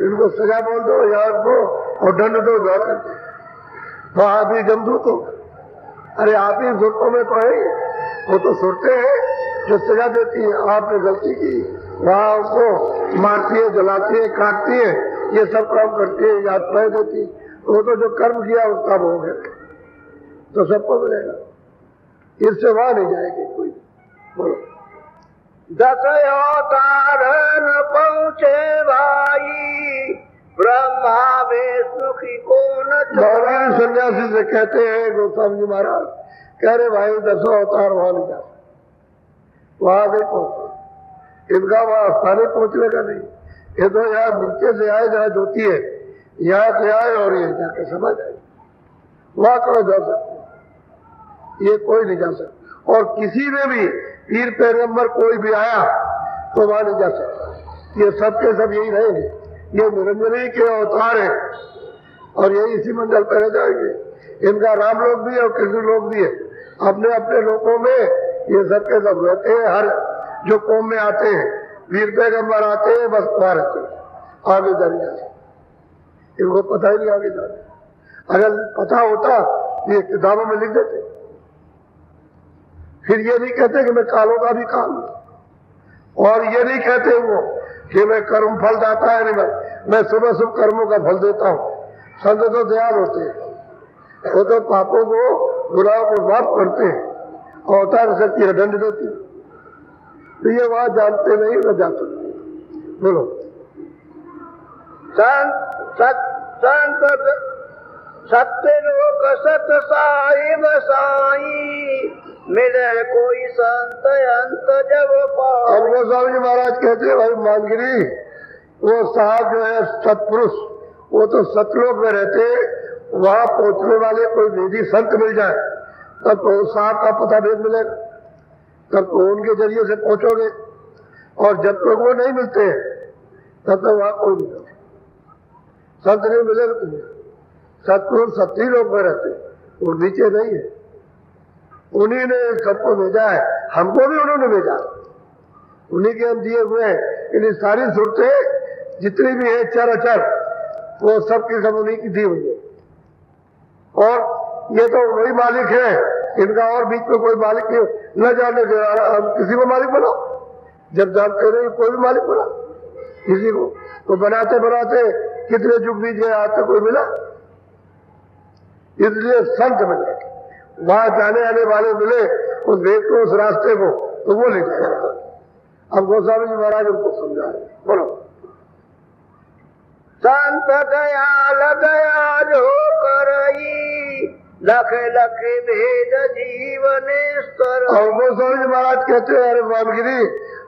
इनको सजा बोल दो यहाँ इनको, और दंड दो जा करके, तो आप ही जमदूत हो। अरे आप ही सुरतों में तो है, वो तो सुरते हैं जो सजा देती है। आपने गलती की, वहां उनको मारती है, जलाती है, काटती है, ये सब काम करती है, यातनाएं देती है। वो तो जो कर्म किया उसका भोग है, तो सबको मिलेगा, इससे वहां नहीं जाएगी कोई। बोलो। 10 अवतार न पहुँचे भाई, ब्रह्मा विष्णु की कौन। महाराज सन्यासी से कहते हैं गोस्वामी जी महाराज, कह रहे भाई 10 अवतार वहां नहीं जा, वहां नहीं पहुंचे, इनका वहां स्थानीय पहुंचने का नहीं। ये तो यहाँ नीचे से आए जहाँ ज्योति है, यहाँ से आए और ये जाके समझ आए, वहां कहाँ जा सकते, ये कोई नहीं जा सकता। और किसी में भी पीर पैगंबर कोई भी आया तो वहां नहीं जा सकता। ये सबके सब यही रहेंगे, ये निरंजनी के अवतार है, और यही इसी मंडल पर रह जाएंगे। इनका राम लोक भी है और कृष्ण लोक भी है, अपने अपने लोकों में ये सबके सब रहते हैं। हर जो कौम में आते हैं, वीर पैगंबर आते हैं, बस वहां रहते हैं, आगे दरिया से इनको पता ही नहीं आगे जाने। अगर पता होता ये किताबों में लिख देते, फिर ये नहीं कहते कि मैं कालों का भी काल हूं, और ये नहीं कहते वो कि मैं कर्म फल दाता है, नहीं मैं सुबह शुभ कर्मों का फल देता हूं। संत तो दयाल होते हैं, वो तो पापों को गुनाहों को माफ करते हैं, अवतार शक्ति दंड देती है। तो ये वहां जानते नहीं, न जाते। बोलो। सत्य लोक सत साहिब साई, मिले कोई संत अंत जब पाए। अब गोस्वामी जी महाराज कहते हैं भाई मानगिरी, वो साहब जो है सतपुरुष, वो तो सतलोक में रहते, वहां पहुंचने वाले कोई वेदी संत मिल जाए तब तो साहब का पता भेद मिलेगा, तब तो उनके जरिए से पहुंचोगे। और जब तक वो नहीं मिलते तब तक वहां कोई नहीं मिलता, संत नहीं मिलेगा तुम्हें। सतपुरुष सत्य लोग में रहते, वो नीचे नहीं है। उन्हीं ने सबको भेजा है, हमको भी उन्होंने भेजा, उन्हीं के हम दिए हुए हैं। इन सारी सूरतें जितनी भी है चर अचर, वो सबकी सब उन्हीं की दी हुई है। और ये तो वही मालिक है, इनका और बीच में कोई मालिक नहीं। न जाने के हम किसी को मालिक बनाओ, जब जानते नहीं कोई भी मालिक बना किसी को, तो बनाते बनाते कितने जुग बीत गए, आज तक कोई मिला। इसलिए संत मिले, वहां जाने आने वाले मिले, उस देश को, उस रास्ते को, तो वो ले जाएगा। अब गोस्वामी जी महाराज उनको समझा रहे, बोलो। संत दयाल दयाल हो करई, लख लख भेद जीवन स्तर। और गोस्वामी जी महाराज कहते हैं अरे वामगिरी,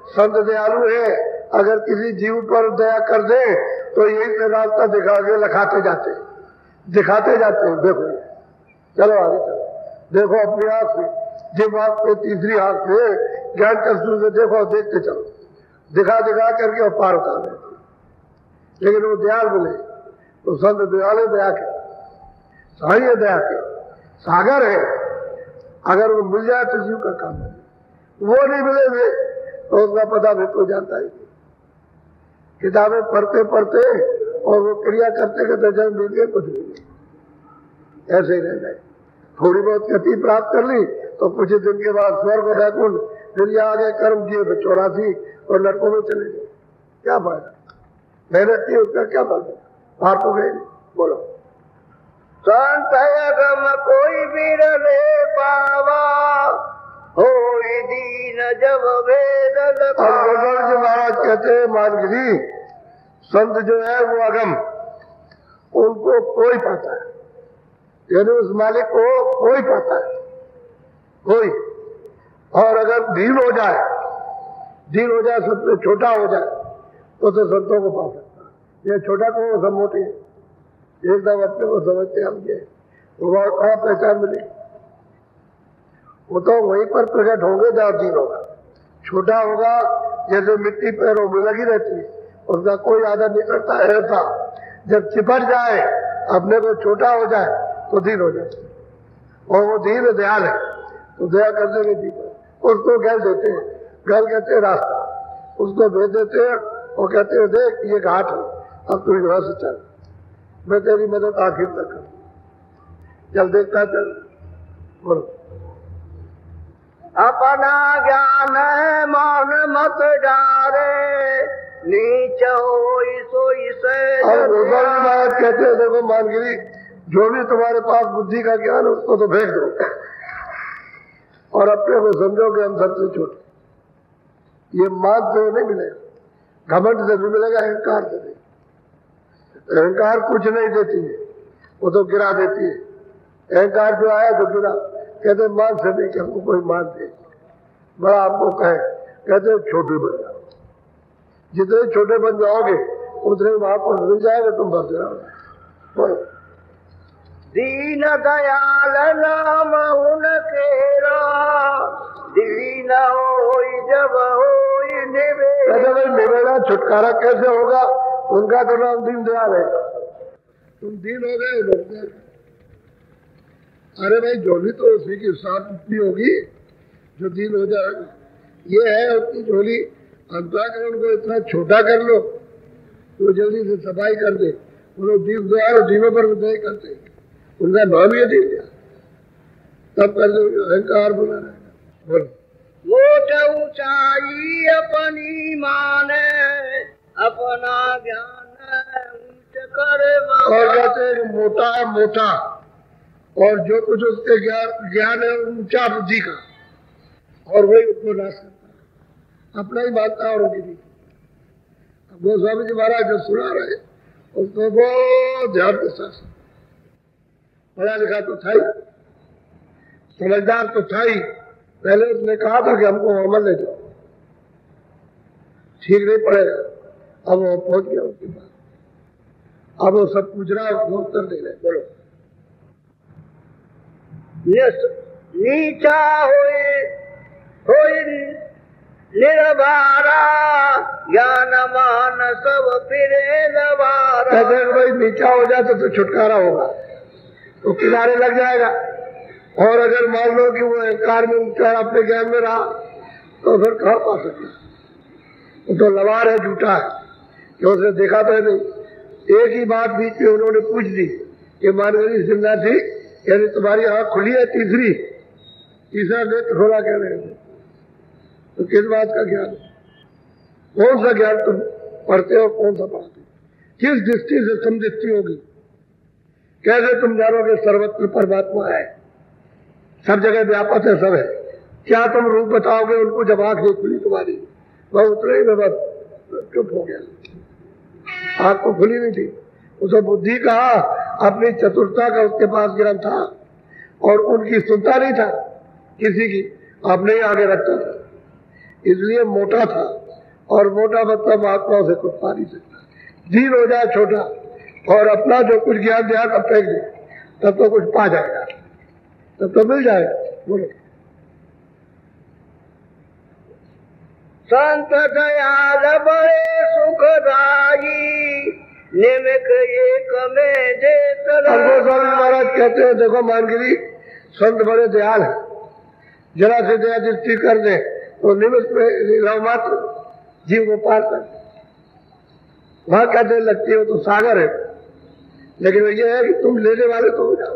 संत दयालु है, अगर किसी जीव पर दया कर दे तो यही रास्ता दिखा के दिखाते जाते हैं। देखो, चलो आगे चलो, देखो अपनी आंख से, जिस आंख पे तीसरी आंख से ज्ञान चक्षु से देखो, देखते चलो, दिखा दिखा करके और पार उतार देते। लेकिन वो दयाल मिले तो संत दयाल दया के, साई दया के सागर है, अगर वो मिल जाए तो जीव का काम है। वो नहीं मिले तो उसका पता भी तो जानता ही। किताबें पढ़ते पढ़ते और वो क्रिया करते करते जन्म मिल गए, कुछ नहीं, ऐसे ही रह गए। थोड़ी बहुत गति प्राप्त कर ली तो कुछ दिन के बाद स्वर्ग और वैकुंठ, फिर आ गए कर्म किए तो 84 और नरकों में चले गए। क्या फायदा, मेहनत की उसका क्या फायदा, पार तो गए। बोलो। संत अगम कोई बिरले पावा, हो दीन जब वेद जी महाराज कहते हैं मानगिरी, संत जो है वो अगम, उनको कोई पाता है, यानी उस मालिक को कोई पाता है, कोई। और अगर दीन हो जाए सबसे छोटा हो जाए तो संतों को पा सकता है। ये छोटा को सब मोटे है, एकदम अपने को समझते हम ये, वो कहाँ पहचान मिले, वो तो वहीं पर प्रकट होंगे जहाँ दीन होगा। छोटा होगा जैसे मिट्टी पैरों में लगी रहती है, उसका कोई आदर नहीं करता है, ऐसा जब चिपट जाए, अपने को छोटा हो जाए तो दीन हो जाए। और वो दीन दयाल है, तो दया करने के जीवन उसको गल देते हैं, गल कहते हैं रास्ता, उसको भेज देते हैं और कहते हैं देख ये घाट है, अब तू यहाँ से चल, मैं तेरी मदद आखिर तक करूँ, चल देखता चल। बोलो। अपना ज्ञान मान मत डारे, नीच होई सोई से। और गोस्वामी महाराज कहते हैं देखो मानगिरी, जो भी तुम्हारे पास बुद्धि का ज्ञान उसको तो फेंक दो और अपने को समझो कि हम सबसे छोटे। ये मान से नहीं मिलेगा, घमंड से भी मिलेगा, अहंकार से नहीं। अहंकार कुछ नहीं देती है, वो तो गिरा देती है। अहंकार जो आया तो गिरा, कहते मान से नहीं कि हमको कोई मान दे, बड़ा हमको कहे, कहते छोटे बन जाओ। जितने छोटे बन जाओगे उतने वहां पर मिल जाएगा, तुम बच जाओगे। दीन दयाल नाम उनकेरा, दीन होई जब होई निवेरा। निवेरा छुटकारा कैसे होगा, उनका तो नाम दीन दयाल है। तुम दीन हो गए, लोग अरे भाई झोली तो उसी की साफ इतनी होगी जो दीन हो जाएगा। ये है उसकी झोली, अंतःकरण को इतना छोटा कर लो तो जल्दी से सफाई कर दे। वो लोग दीन दयाल दीनों पर नहीं करते, उनका नाम ये दीन दिया, तब कर दो अहंकार बना रहेगा। बोलो। मोट ऊंचाई अपनी माने, अपना ज्ञान ऊंच करे। और कहते हैं मोटा है मोटा, और जो कुछ उसके ज्ञान है ऊंचा बुद्धि का, और वही उसको नाश करता है। अपना ही मानता और उनकी नहीं। अब गोस्वामी जी महाराज जो सुना रहे उसको बहुत ध्यान के साथ, पढ़ा लिखा तो था ही, समझदार तो था ही। पहले उसने कहा था कि हमको अमल ले जाओ, ठीक नहीं पड़ेगा। अब वो पहुंच गया उसके पास, अब वो सब पूछ रहा है, उत्तर दे रहे। बोलो। नीचा होए निर्भारा, ज्ञान मान सब फिरे लवारा। कहते हैं भाई नीचा हो जाए तो छुटकारा होगा, तो किनारे लग जाएगा। और अगर मान लो कि वो अहंकार में ऊंचा अपने ज्ञान में रहा तो फिर कहाँ पा सकते? वो तो लवार है, झूठा है कि उसने देखा तो नहीं। एक ही बात बीच में उन्होंने पूछ दी कि मानगरी सिन्हा थी, यानी तुम्हारी आंख खुली है, तीसरा नेत्र खोला कह रहे हैं, तो किस बात का ज्ञान? कौन सा ज्ञान तुम पढ़ते हो, कौन सा पढ़ते हो? किस दृष्टि से समदृष्टि होगी? कैसे तुम जानोगे सर्वत्र परमात्मा है, सब जगह व्यापक है, सब है? क्या तुम रूप बताओगे उनको जब आंख नहीं खुली तुम्हारी? वह उतरे ही में बस चुप हो गया, आंख को खुली नहीं थी। उसे बुद्धि कहा, अपनी चतुरता का उसके पास ज्ञान था और उनकी सुनता नहीं था किसी की, अपने ही आगे रखता था, इसलिए मोटा था। और मोटा मतलब आत्माओं से कुछ पा नहीं सकता। दीन हो जाए छोटा और अपना जो कुछ ज्ञान दिया तब फेंक दे, तब तो कुछ पा जाएगा, तब तो मिल जाएगा। बोलो। संत दयाल बड़े सुखदाई, निमिक एक में जे गोस्वामी महाराज कहते हैं, देखो मानगिरी, संत बड़े दयाल है, जरा से दया दृष्टि कर दे तो निमित्त में मात्र जीव को पार कर। वहां कहते लगती हो तो सागर है, लेकिन ये है कि तुम लेने वाले तो हो जाओ।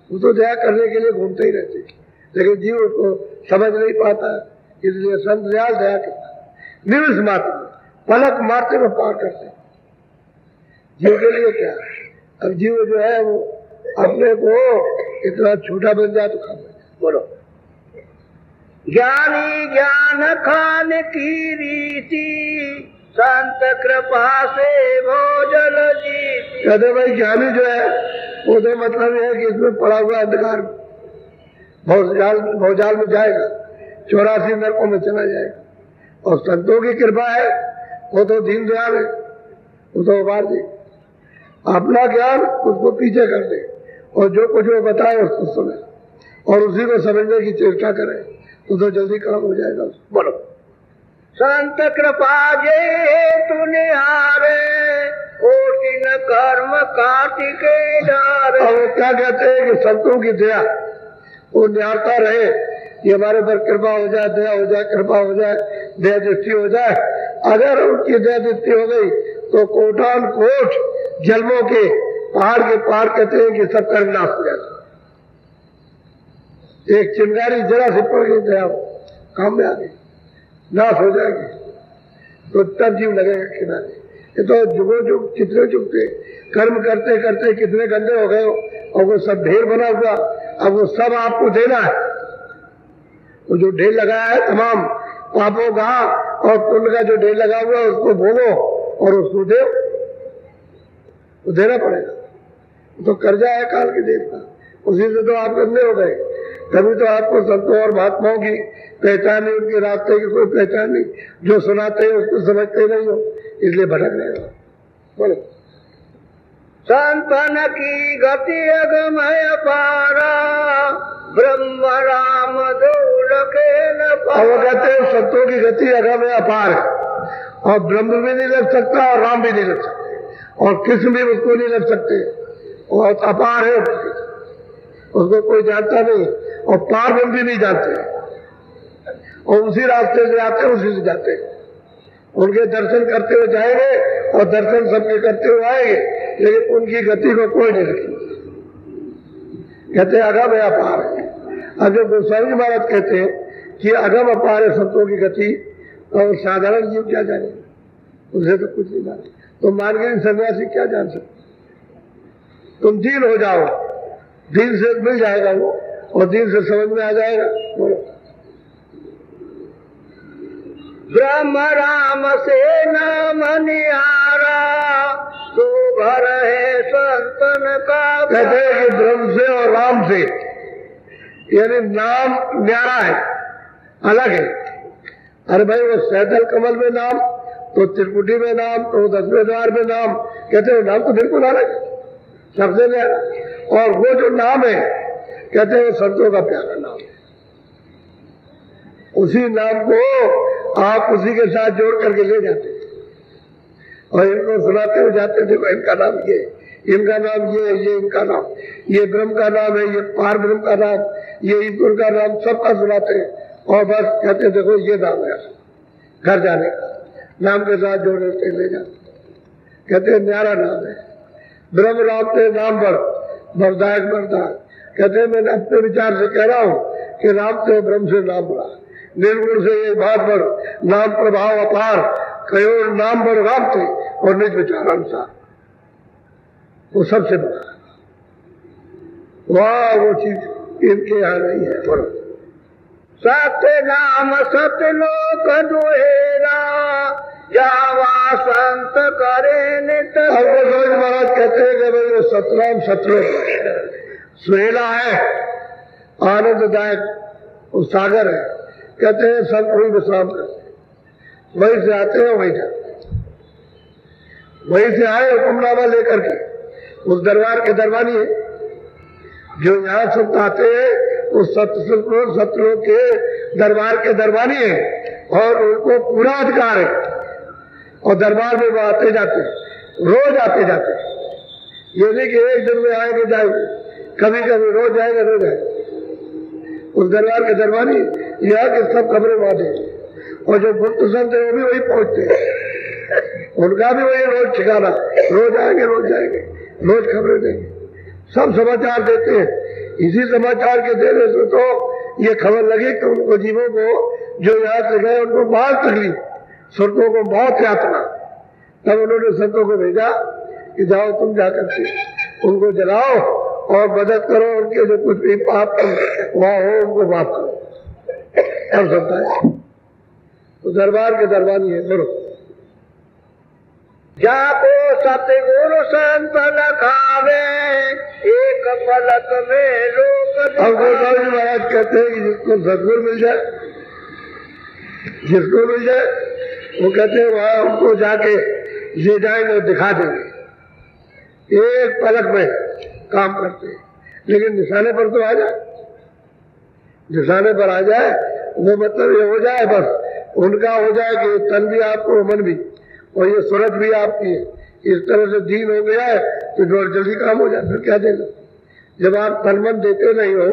वो तो दया करने के लिए घूमते ही रहते, लेकिन जीव उसको समझ नहीं पाता, इसलिए संत दयाल दया करता। निमित्त मात्र पलक मारते में पार करते। जीव के लिए क्या? अब जीव जो है वो अपने को इतना छोटा बन जाए तो खा जाए। बोलो। ज्ञानी ज्ञान खान की रीति, संत कृपा से भोजन जीती। कहते भाई ज्ञानी जो है वो तो मतलब है कि इसमें पड़ा हुआ अंधकार भौजाल में जाएगा, 84 नरकों में चला जाएगा। और संतों की कृपा है, वो तो दीन दयाल है, वो तो उबार दे, अपना ज्ञान उसको पीछे कर दे और जो कुछ वो बताए उसको सुने और उसी को समझने की चेष्टा करे तो जल्दी काम हो जाएगा। बोलो। संत कृपा जे तू निहारे, कोटिन कर्म काटि के डारे। और वो क्या कहते हैं कि संतों की दया वो निहारता रहे, ये हमारे पर कृपा हो जाए, दया हो जाए, कृपा हो जाए, दया दृष्टि हो जाए। अगर उनकी दया दृष्टि हो गई तो कोटान कोट जन्मों के पहाड़ के पार कहते हैं कि सब कर्म नाश हो जाता। एक चिंगारी जरा से पड़ गई दया काम में आ गई, नाश हो जाएगी, तो तब जीव लगेगा किनारे। ये तो जुगो जुग कितने जुग थे, कर्म करते करते कितने गंदे हो गए और वो सब ढेर बना हुआ, अब वो सब आपको देना है। वो जो ढेर लगाया है तमाम पापों का और पुण्य का जो ढेर लगा हुआ है उसको भोगो और उसको दो, तो देना पड़ेगा। तो कर्जा है काल के देश का, उसी से तो आप गंदे हो गए। तभी तो आपको संतों और महात्माओं की पहचान नहीं, उनके रास्ते की कोई पहचान नहीं, जो सुनाते हैं उसको समझते नहीं हो, इसलिए भटक रहे हो। बोलो। संतन की गति अगमय पारा, ब्रह्म राम दूर के न पारा। वो कहते हैं संतों की गति अगमय अपार है, और ब्रह्म भी नहीं लग सकता और राम भी नहीं लग सकते और कृष्ण भी उसको नहीं लग सकते, और अपार है, उसको कोई जानता नहीं और पार ब्रह्म भी नहीं जानते, और उसी रास्ते से आते हैं, उसी से जाते हैं। उनके दर्शन करते हुए जाएंगे और दर्शन सबके करते हुए आएंगे, लेकिन उनकी गति को कोई नहीं रखेगा। कहते अगम है अपार है। अब जब गोस्वामी महाराज कहते हैं कि अगम अपार है संतों की गति, और साधारण जीव क्या जाने, उसे तो कुछ नहीं जाने। तो मानगिरी सन्यासी क्या जान सकते? तुम दीन हो जाओ, दीन से मिल जाएगा वो और दीन से समझ में आ जाएगा। बोलो। ब्रह्म राम से नाम निहारा, तो घर है संतन का। कहते हैं कि ब्रह्म से और राम से, यानी नाम न्यारा है, अलग है। अरे भाई वो सैदल कमल में नाम, तो त्रिकुटी में नाम, तो 10वें द्वार में नाम, कहते हैं नाम तो बिल्कुल अलग है, सबसे न्यारा। और वो जो नाम है कहते हैं संतों का प्यारा नाम, उसी नाम को आप उसी के साथ जोड़ करके ले जाते और इनको सुनाते हुए जाते, देखो इनका नाम ये, इनका नाम ये इनका नाम, ये ब्रह्म का नाम है, ये पार ब्रह्म का नाम, ये ईश्वर का नाम, सबका सुनाते हैं। और बस कहते देखो ये नाम है, घर जाने का नाम के साथ जोड़ के ले जाते, कहते हैं न्यारा नाम है। ब्रह्म राम से नाम बरदायक बरदायक। कहते हैं मैं अपने विचार से कह रहा हूँ कि राम से ब्रह्म से नाम बड़ा, निर्गुण से ये बात बड़, नाम प्रभाव अपार, कहो नाम बड़ राम थे और निज विचार अनुसार, वो सबसे बड़ा है। वाह वो चीज इनके यहाँ नहीं है। बोलो सत्य नाम सतलोक दुहेरा, जावा संत करे नित। महाराज कहते हैं कि भाई वो सतनाम सतलोक सुहेला है, आनंददायक वो सागर है। कहते हैं सब कोई विश्राम करते, वहीं से आते हैं वहीं जाते, वहीं से आए हुक्मनामा लेकर के। उस दरबार के दरबारी है जो यहाँ सब आते हैं, उस सतलोक के दरबार के दरबारी है और उनको पूरा अधिकार है। और दरबार में वो आते जाते, रोज आते जाते, ये नहीं कि एक दिन में आएंगे जाएंगे, कभी कभी रोज जाएंगे रोज आएंगे। उस दरबार के दरबारी यहाँ के सब खबरें वादे, और जो गुप्त संत है वो भी वही पहुंचते हैं, उनका भी वही रोज ठिकाना, रोज आएंगे रोज जाएंगे, रोज खबरें देंगे, सब समाचार देते हैं। इसी समाचार के देने से तो ये खबर लगी कि उनको जीवों को जो यहाँ से गए उनको बहुत तकलीफ, सुरतों को बहुत यातना। तब उन्होंने संतों को भेजा कि जाओ तुम जाकर के उनको जलाओ और मदद करो, उनके जो कुछ भी पाप वहाँ हो उनको माफ करो। अब सकता है तो दरबार के दरबारी है। बोलो जाको सतगुरु संत लखावे, एक पलक में लोक। अब गोस्वामी जी महाराज कहते हैं कि जिसको सतगुरु मिल जाए, जिसको मिल जाए वो कहते हैं वहां उनको जाके ले जाएंगे और दिखा देंगे, एक पलक में काम करते हैं। लेकिन निशाने पर तो आ जाए, निशाने पर आ जाए वो मतलब ये हो जाए, बस उनका हो जाए कि तन भी आपको मन भी और ये सूरत भी आपकी इस तरह से दीन हो गया है तो जल्दी काम हो जाए। फिर क्या देगा जब आप तन मन देते नहीं हो,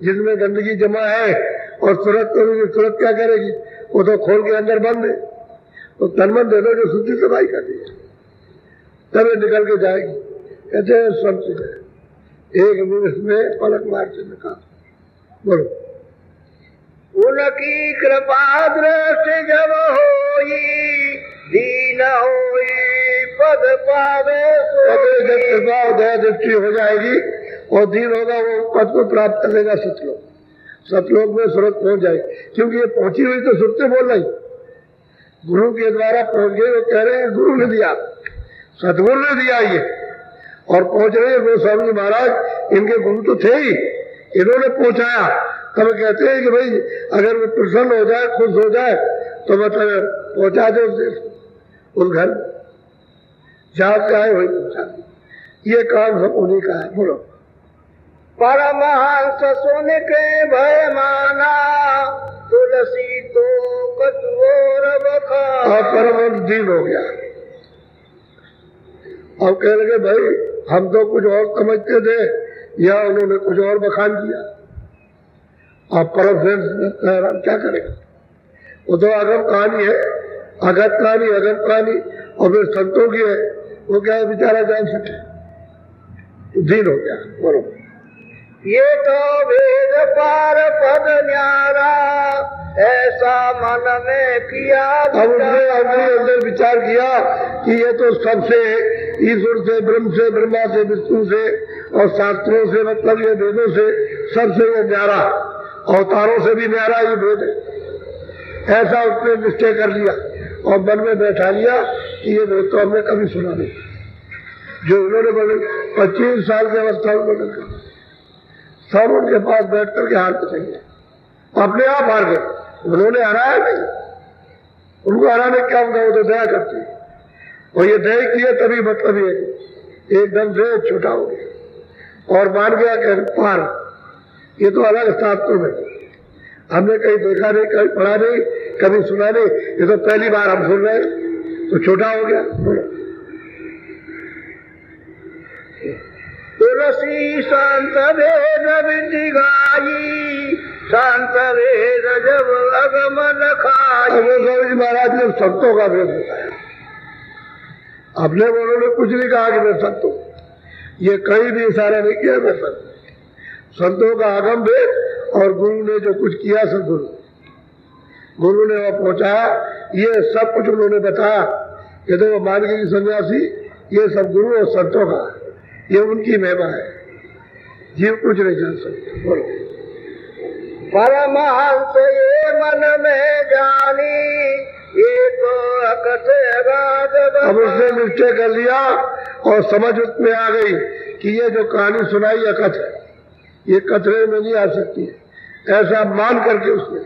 जिसमें गंदगी जमा है और सूरत करोगे, सूरत क्या करेगी, वो तो खोल के अंदर बंद है। तो तन मन दे दो जो शुद्धि सफाई कर दी, तब ये निकल के जाएगी। कहते हैं सब चीजें एक निमिष में पलक मार से निकाल। बोलो उनकी कृपा दृष्टि जब होई, दीन होई पद पावे। जब कृपा दया दृष्टि हो जाएगी और दीन होगा वो पद को प्राप्त कर लेगा सतलोक। सतलोक में सूरत पहुंच जाएगी, क्योंकि ये पहुंची हुई तो सुरते बोल रही, गुरु के द्वारा पहुंच गए। वो कह रहे हैं गुरु ने दिया, सतगुरु ने दिया ये, और पहुंच रहे हैं गोस्वामी महाराज, इनके गुरु तो थे ही, इन्होंने पहुंचाया। तब कहते हैं कि भाई अगर वो प्रसन्न हो जाए, खुश हो जाए तो मतलब पहुंचा दे उस घर जहां से आए वही पहुंचा दे। ये काम सब उन्हीं का है। बोलो परमहंस सुन के भय माना, तुलसी तो कठोर बखाना। परमहंस दीन हो गया। अब कह लगे भाई हम तो कुछ और समझते थे, या उन्होंने कुछ और बखान किया। आप परमहंस क्या करेगा, वो तो अगम कहानी है, अगत कहानी, अगम कहानी, और फिर संतों की है, वो क्या है बेचारा जान सके, दीन हो गया। बोलो ये तो वेद पार पद न्यारा, ऐसा मन में किया। अब उसने अपने अंदर विचार किया कि ये तो सबसे ईश्वर से, ब्रह्म से, ब्रह्मा से, विष्णु से और शास्त्रों से, मतलब ये वेदों से सबसे ये न्यारा, अवतारों से भी न्यारा ये वेद है। ऐसा उसने निश्चय कर लिया और मन में बैठा लिया कि ये वेद तो हमने कभी सुना नहीं। जो उन्होंने वर्णन 25 साल की अवस्था में वर्णन कर, सब उनके पास बैठ करके हार के चले, अपने आप हार गए। उन्होंने हराया नहीं, उनको हराने क्या होगा, वो तो दया करते हैं। और ये दया किए तभी मतलब ये एकदम से छूटा हो गया और मान गया कि पार। ये तो अलग शास्त्रों में हमने कहीं देखा नहीं, कहीं पढ़ा नहीं, कभी सुना नहीं, ये तो पहली बार हम सुन रहे हैं, तो छोटा हो गया। तुलसी शांत वेद विधि गाई, शांत वेद जब अगम लखाई। महाराज ने संतों का वेद बताया, अपने उन्होंने कुछ नहीं कहा कि मैं संत हूं, ये कहीं भी इशारा नहीं किया मैं संत। संतों का आगम वेद और गुरु ने जो कुछ किया, सदगुरु गुरु ने वह पहुंचाया, ये सब कुछ उन्होंने बताया। ये तो मानगी सन्यासी, ये सब गुरु और संतों का, ये उनकी महिमा है, जीव कुछ नहीं जान सकते। बोलो। परमहंस ये मन में जानी, ये तो अकथ अब उसने निश्चय कर लिया और समझ उसमें आ गई कि ये जो कहानी सुनाई अकथ है, ये कथरे में नहीं आ सकती है। ऐसा मान करके उसने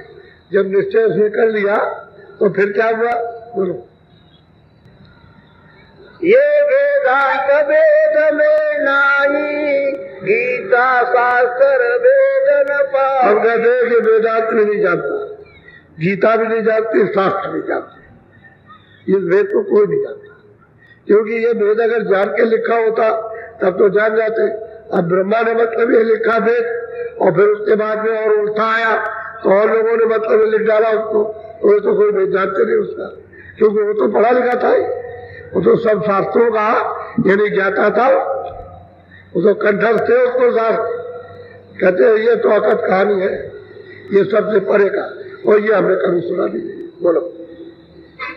जब निश्चय उसने कर लिया तो फिर क्या हुआ, बोलो। ये वेदांत वेद में नाई, गीता शास्त्र वेद न पाई। हम कहते हैं कि वेदांत भी नहीं जानता, गीता भी नहीं जानती, शास्त्र भी जानते, ये वेद को कोई नहीं जानता। क्योंकि ये वेद अगर जान के लिखा होता तब तो जान जाते। अब ब्रह्मा ने मतलब ये लिखा वेद और फिर उसके बाद में और उल्टा आया तो और लोगों ने मतलब लिख डाला उसको, तो ये तो कोई वेद जानते नहीं उसका, क्योंकि वो तो पढ़ा लिखा था ही, वो तो सब शास्त्रों का यानी ज्ञाता था, वो तो कंठस्थ थे उसको शास्त्र। कहते हैं ये तो अकथ कहानी है, ये सबसे परे का, और ये हमने कभी सुना भी नहीं। बोलो।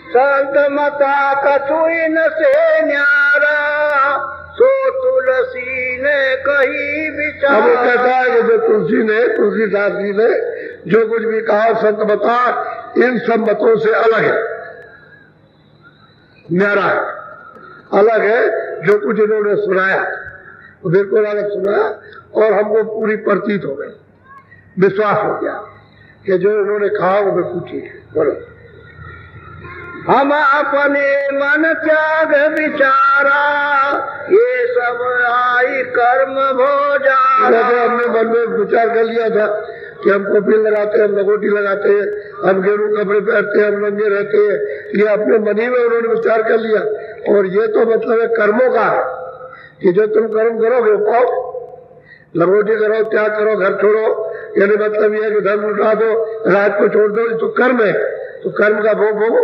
संत मता कछुइन से न्यारा, सो तुलसी ने कही विचार। अब वो कहता है कि जो तुलसीदास जी ने जो कुछ भी कहा संत मता इन सब मतों से अलग है, न्यारा है, अलग है। जो कुछ इन्होंने सुनाया वो बिल्कुल अलग सुनाया और हमको पूरी प्रतीत हो गई, विश्वास हो गया कि जो इन्होंने कहा वो बिल्कुल ठीक है। बोलो। हम अपने मन त्याग विचारा, ये सब आई कर्म भोजारा। हमने मन में विचार कर लिया था कि हम कॉपी लगाते हैं, हम लगोटी लगाते हैं, हम गेरू कपड़े पहनते हैं, हम नंगे रहते हैं, ये अपने मन ही में उन्होंने विचार कर लिया। और ये तो मतलब है कर्मों का है कि जो तुम कर्म करोगे पाओ, लगोटी करो, त्याग करो, घर छोड़ो, यानी मतलब ये है कि धर्म उठा दो, राज को छोड़ दो, ये तो कर्म है, तो कर्म का भोग भोगो,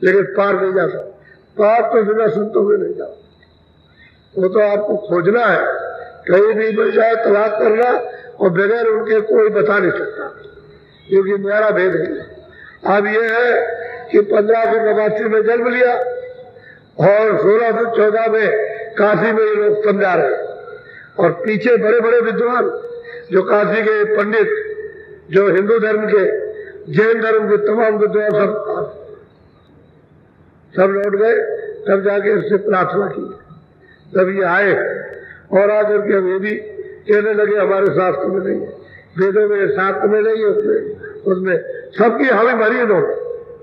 लेकिन पार नहीं जा सकता। पार तो बिना संतों में नहीं जाओ, वो तो आपको खोजना है, कहीं भी मिल जाए तलाश करना, और बगैर उनके कोई बता नहीं सकता, क्योंकि मेरा भेद है। अब ये है कि 1589 में जन्म लिया और 1614 में काशी में ये लोग समझा रहे, और पीछे बड़े बड़े विद्वान जो काशी के पंडित, जो हिंदू धर्म के, जैन धर्म के तमाम विद्वान सब लौट गए। तब जाके उससे प्रार्थना की, तब ये आए और आकर के हम ये भी कहने लगे हमारे शास्त्र में नहीं, वेदों में शास्त्र में नहीं, उसमें सबकी हमें भरी इन्होंने।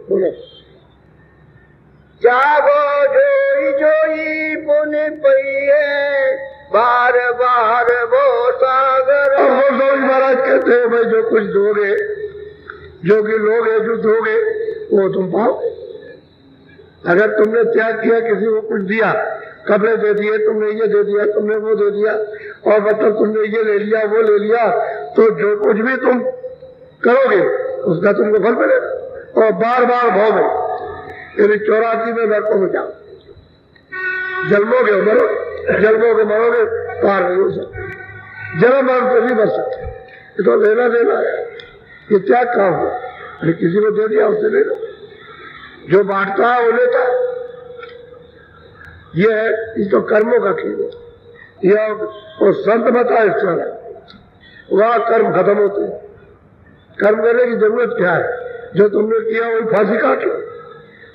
बोलो। जागो जोई जोई पुण्य पइए, बार बार वो सागर। और वो स्वामी महाराज कहते हैं भाई जो कुछ दोगे, जो कि लोग है जो दोगे वो तुम पाओगे। अगर तुमने त्याग किया, किसी को कुछ दिया, कपड़े दे दिए, तुमने ये दे दिया, तुमने वो दे दिया, और मतलब तुमने ये ले लिया वो ले लिया, तो जो कुछ भी तुम करोगे उसका तुमको फल मिलेगा। और बार बार भाव में, यानी 84 में नरकों में जाओ, जन्मोगे मरोगे, जन्मोगे मरोगे, पार नहीं हो सकते, जन्म मरण तो नहीं बच सकते। ये तो लेना देना है, ये त्याग काम है, किसी को दे दिया उसे ले लो, जो बांटता है वो लेता है। ये है, ये तो कर्मों का खेल है। यह और संत बता इस तरह वहां कर्म खत्म होते हैं, कर्म करने की जरूरत क्या है? जो तुमने किया वही फांसी काट लो।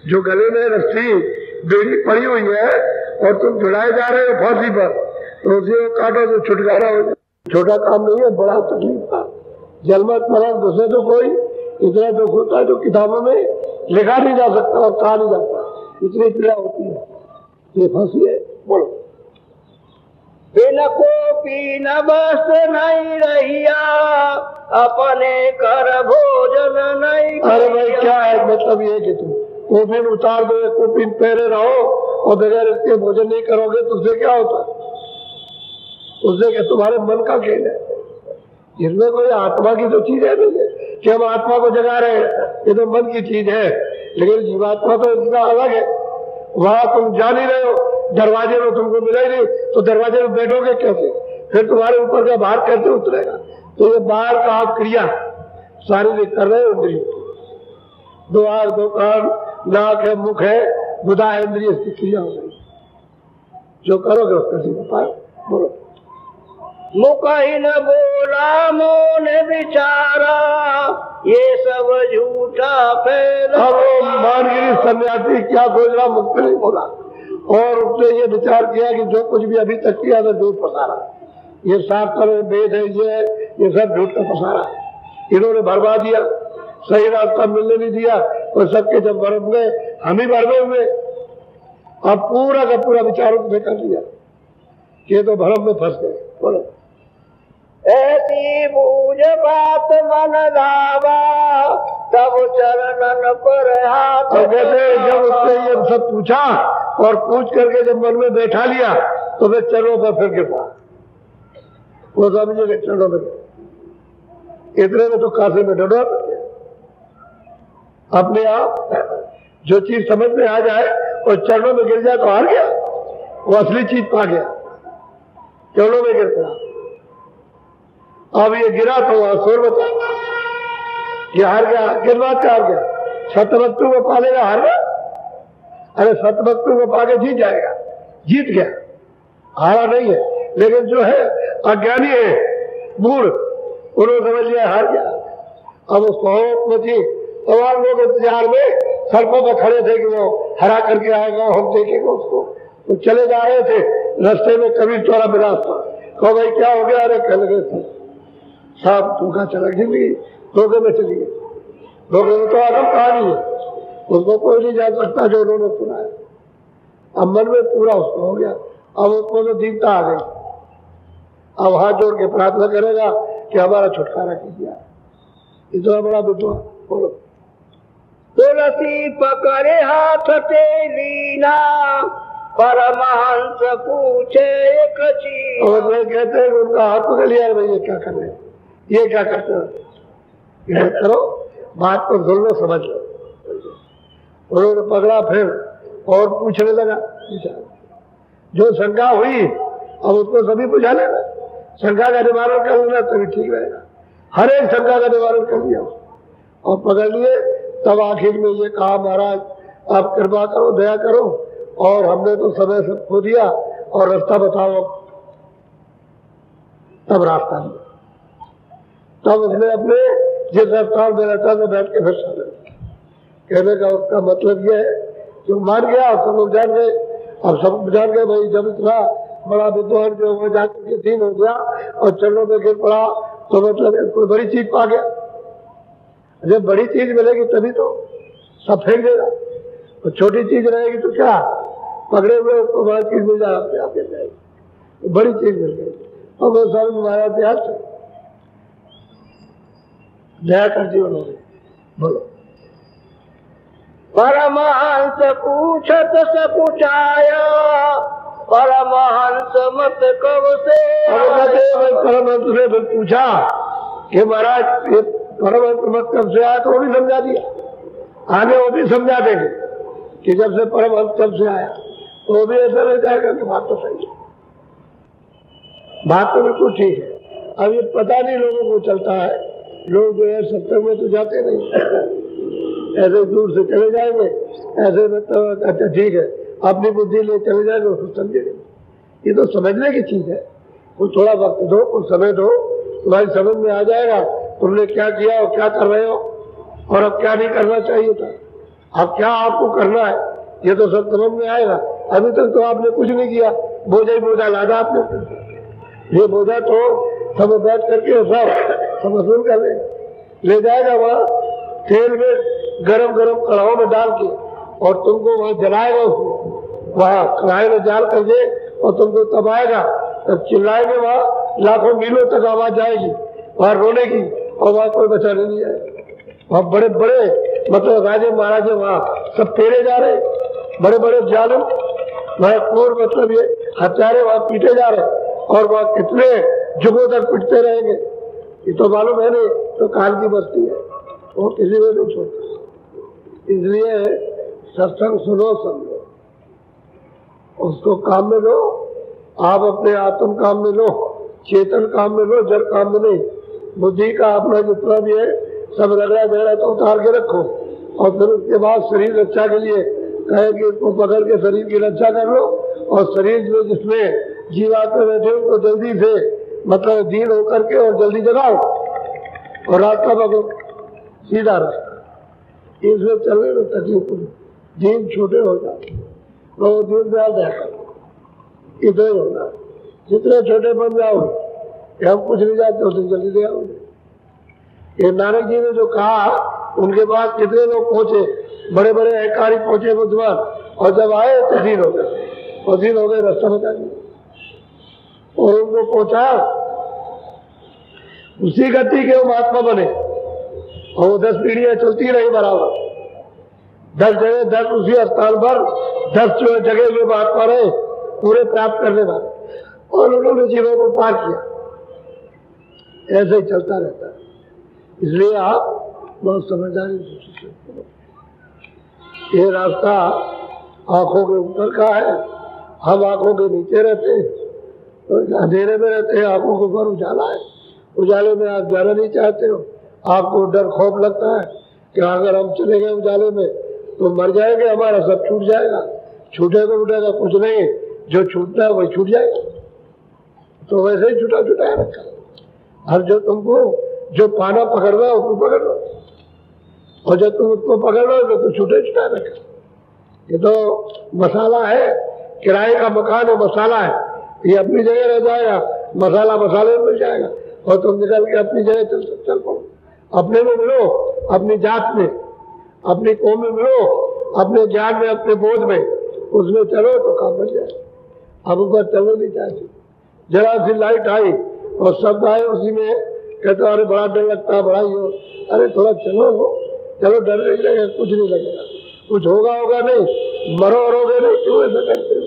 जो गले में रस्सी बेड़ी पड़ी हुई है और तुम जुड़ाए जा रहे हो फांसी पर, तो उसी को काटो तो छुटकारा हो जाए। छोटा काम नहीं है, बड़ा तकलीफ का। जन्मत मरण दूसरे तो कोई इतना दुख होता है जो किताबों में लिखा नहीं जा सकता और कहा नहीं जाता, इतनी पीड़ा होती है। ये फांसी है। बोलो। बिन कोपी न बस नहीं रहिया, अपने कर भोजन नहीं। अरे भाई क्या है मतलब ये कि तुम कोपिन उतार दो, कोपिन पहरे रहो और बगैर इसके भोजन नहीं करोगे तो उससे क्या होता है? उससे क्या तुम्हारे मन का खेल है। इसमें कोई आत्मा की तो चीज है नहीं कि हम आत्मा को जगा रहे हैं, ये तो मन की चीज है। लेकिन जीवात्मा तो इसका अलग है। वहां तुम जा नहीं रहे हो, दरवाजे में तुमको मिला ही नहीं, तो दरवाजे में बैठोगे कैसे? फिर तुम्हारे ऊपर का भार कैसे उतरेगा? तो ये बाहर का आप क्रिया शारीरिक कर रहे हो। इंद्रिय, दो आंख, दो कान, नाक है, मुख है, बुधा है, इंद्रिय की क्रिया हो गई। जो करोगे उसका सीधा बोलो। मुख ही न बोला मोन विचारा, ये सब झूठा फैला। अब मानगिरी सन्यासी क्या खोज रहा? मुख पे नहीं बोला और उसने ये विचार किया कि जो कुछ भी अभी तक किया था झूठ पसारा। ये शास्त्र वेद है, ये सब झूठ का पसारा। इन्होंने भरवा दिया, सही रास्ता मिलने नहीं दिया और सबके जब भरम गए हम ही भरवे हुए। अब पूरा का पूरा विचारों को कर लिया कि तो भरम में फंस गए। बोलो। ऐसी बूझ बात मन लावा, तब चरणन पर हाथ। तो कहते जब उसने ये सब पूछा और पूछ करके जब मन में बैठा लिया तो वे चरणों पर फिर गिर पड़ा। वो समझे कि चरणों में इतने में तो कासे में डरा अपने आप। जो चीज समझ में आ जाए और चरणों में गिर जाए तो हार गया, वो असली चीज पा गया, चरणों में गिर पड़ा। अब ये गिरा तो वहां शोर बचा, ये हार गया। किस बात का हार गया? सतवस्तु को पालेगा हार गया? अरे सतवस्तु को पाके जीत जाएगा, जीत गया, हारा नहीं है। लेकिन जो है अज्ञानी है, मूढ़, उन्होंने समझ लिया हार गया। अब उसको मची तमाम लोग इंतजार में सड़कों पर खड़े थे कि वो हरा करके आएगा, हम देखेंगे उसको। तो चले जा रहे थे, रास्ते में कभी चौरा मिला था। कहो भाई क्या हो गया? अरे कह लगे थे साहब धोखा चला, जिंदगी धोखे में चली गई। धोखे में तो आदम कहानी है, उसको कोई नहीं जान सकता जो उन्होंने सुना है। अब मन में पूरा उसको हो गया, अब उसको तो दीनता आ गई। अब हाथ जोड़ के प्रार्थना करेगा कि हमारा छुटकारा कीजिए। इतना बड़ा विद्वान। बोलो। तुलसी पकड़े हाथ ते लीना, परमहंस पूछे एक चीज। और वे कहते हैं उनका हाथ पकड़ लिया, भाई ये क्या कर रहे हैं, ये क्या करते हो? ये करो, बात को सुन लो, समझ लो। उन्होंने पकड़ा फिर और पूछने लगा। जो शंका हुई अब उसको सभी बुझा लेना, शंका का निवारण कर लेना तभी ठीक रहेगा। हर एक शंका का निवारण कर लिया और पकड़ लिए। तब आखिर में ये कहा, महाराज आप कृपा करो, दया करो, और हमने तो समय से खो दिया और रास्ता बताओ। तब रास्ता दिया। तब उसने अपने जिस स्थान में रहता था बैठ के फिर साले कहने का उसका मतलब यह है कि मान गया, सब लोग जान गए। अब सब जान गए भाई जब इतना बड़ा विद्वान जो वो जाकर के दीन हो गया और चरणों में गिर पड़ा तो मतलब कोई बड़ी चीज पा गया। जब बड़ी चीज मिलेगी तभी तो सब फेंक देगा, और छोटी चीज रहेगी तो क्या पकड़े हुए उसको बड़ी चीज मिल जाएगी। बड़ी चीज मिल गई और वो सब हमारा इतिहास दया कर दी उन्होंने। बोलो। परमहंस पूछत सकुचाया, परमहंस मत कब से। परमहंस ने फिर पूछा कि महाराज ये परमहंस मत कब से आया, तो वो भी समझा दिया। आगे वो भी समझा देंगे कि जब से परमहंस कब से आया, तो वो भी ऐसा रह जाएगा कि बात तो सही है, बात तो बिल्कुल ठीक है। अब ये पता नहीं लोगों को चलता है, लोग जो है सत्संग में तो जाते नहीं, ऐसे दूर से चले जाएंगे, ऐसे में तो अच्छा ठीक है अपनी बुद्धि ले चले जाएंगे, उसको समझेंगे। ये तो समझने की चीज है, कुछ थोड़ा वक्त दो, कुछ समय दो, तुम्हारी समझ में आ जाएगा तुमने क्या किया और क्या कर रहे हो और अब क्या नहीं करना चाहिए था, अब क्या आपको करना है, ये तो सब समझ में आएगा। अभी तक तो आपने कुछ नहीं किया, बोझा ही बोझा लादा आपने, ये बोझा तो सब बैठ करके सब वसूल कर ले जाएगा वहाँ तेल में गरम गरम कड़ाहों में डाल के, और तुमको वहाँ जलाएगा, उसको वहाँ कढ़ाई में डाल कर दे और तुमको तबाएगा, तब चिल्लाएंगे वहाँ लाखों मीलों तक आवाज जाएगी वहाँ रोने की, और वहाँ कोई बचाने नहीं आएगा। वहाँ बड़े बड़े मतलब राजे महाराजे वहाँ सब फेरे जा रहे, बड़े बड़े जालिम वहाँ कोर मतलब ये हत्यारे वहाँ पीटे जा रहे, और वहाँ कितने जुगों तक पिटते रहेंगे, ये तो मालूम है नहीं, तो काल की बस्ती है, वो किसी को नहीं छोड़ता। इसलिए सत्संग सुनो, समझो, उसको काम में लो, आप अपने आत्म काम में लो, चेतन काम में लो, जड़ काम में नहीं। बुद्धि का अपना जितना भी है सब रगड़ा गड़ा तो उतार के रखो, और फिर उसके बाद शरीर रक्षा के लिए कहे कि इसको पकड़ के शरीर की रक्षा कर लो, और शरीर जो जिसमें जीवात्मा बैठे उनको जल्दी से मतलब दीन होकर के और जल्दी जगाओ और रास्ता पकड़ो, सीधा रास्ता। इसमें चलने में तकलीफ नहीं, दिन छोटे हो जाते तो दिन दयाल रहता, इधर होना, जितने छोटे बन जाओगे कि हम कुछ नहीं जाते उतने जल्दी दे आओगे। ये नानक जी ने जो कहा, उनके बाद कितने लोग पहुंचे, बड़े बड़े अहंकारी पहुंचे बुद्धिमान, और जब आए तो दिन हो गए, और दिन हो गए रास्ता बता दिया, और उनको पहुंचा उसी गति के वो महात्मा बने, और वो 10 पीढ़ियां चलती रही बराबर, 10 जगह 10 उसी स्थान पर 10 जगह में महात्मा रहे पूरे प्राप्त करने वाले, और उन्होंने जीवों को पार किया। ऐसे ही चलता रहता है, इसलिए आप बहुत समझदारी से करो। ये रास्ता आंखों के ऊपर का है, हम आंखों के नीचे रहते हैं, तो अंधेरे में रहते हैं, आंखों के ऊपर उजाला है, उजाले में आप जाना नहीं चाहते हो, आपको डर खौफ लगता है कि अगर हम चले गए उजाले में तो मर जाएंगे, हमारा सब छूट जाएगा, छूटेगा उठेगा कुछ नहीं, जो छूटना है वही छूट जाएगा। तो वैसे ही छूटा छूटा है रखा, हर जो तुमको जो पाना पकड़ना है उसको पकड़ लो, और जब तुम उसको पकड़ लो तो छूटे छुटा रखा। ये तो मसाला है, किराए का मकान है, मसाला है, ये अपनी जगह रह जाएगा, मसाला मसाले में मिल जाएगा, और तुम निकल के अपनी जगह चल पड़ो। अपने में मिलो, अपनी जात में, अपनी कौम में मिलो, अपने ज्ञान में, अपने बोध में, उसमें चलो तो काम बन जाए। अब ऊपर चलो नहीं चाहते, जरा सी लाइट आई और शब्द आए उसी में कहते अरे बड़ा डर लगता है, बड़ा ही हो, अरे थोड़ा चलो चलो, डर नहीं लगेगा, कुछ नहीं लगेगा, कुछ होगा नहीं, मरोगे नहीं, क्यों ऐसा करते हो,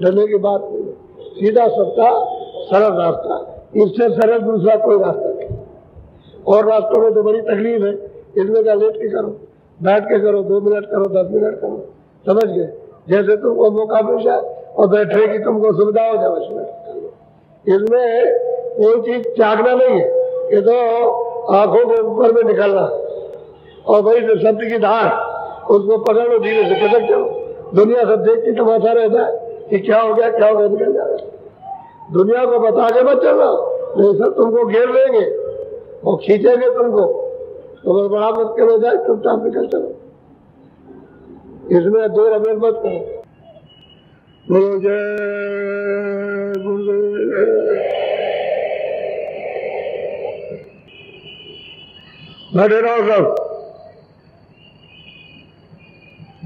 डरने की बात नहीं, सीधा सत्ता सरल रास्ता, इससे सरल दूसरा कोई रास्ता नहीं। और रास्तों में तो बड़ी तकलीफ है, इसमें क्या लेट के करो, बैठ के करो, 2 मिनट करो, 10 मिनट करो, समझ गए, जैसे तुमको मौका मिल जाए और बैठने की तुमको सुविधा हो जाए उसमें। इसमें कोई चीज त्यागना नहीं है, ये तो आंखों के ऊपर में निकलना, और वही जो शब्द की धार उसको पकड़ लो, धीरे से खसक चलो। दुनिया सब देखती तमाशा रहता है कि क्या हो गया निकल जाएगा, दुनिया को बता के मत चलना, नहीं सब तुमको घेर लेंगे और खींचेंगे तुमको, तो बड़ा मुश्किल हो जाए, चुपचाप निकल चलो, इसमें देर अमेर मत करो। बोलो जय गुरुदेव। बैठे रहो सब,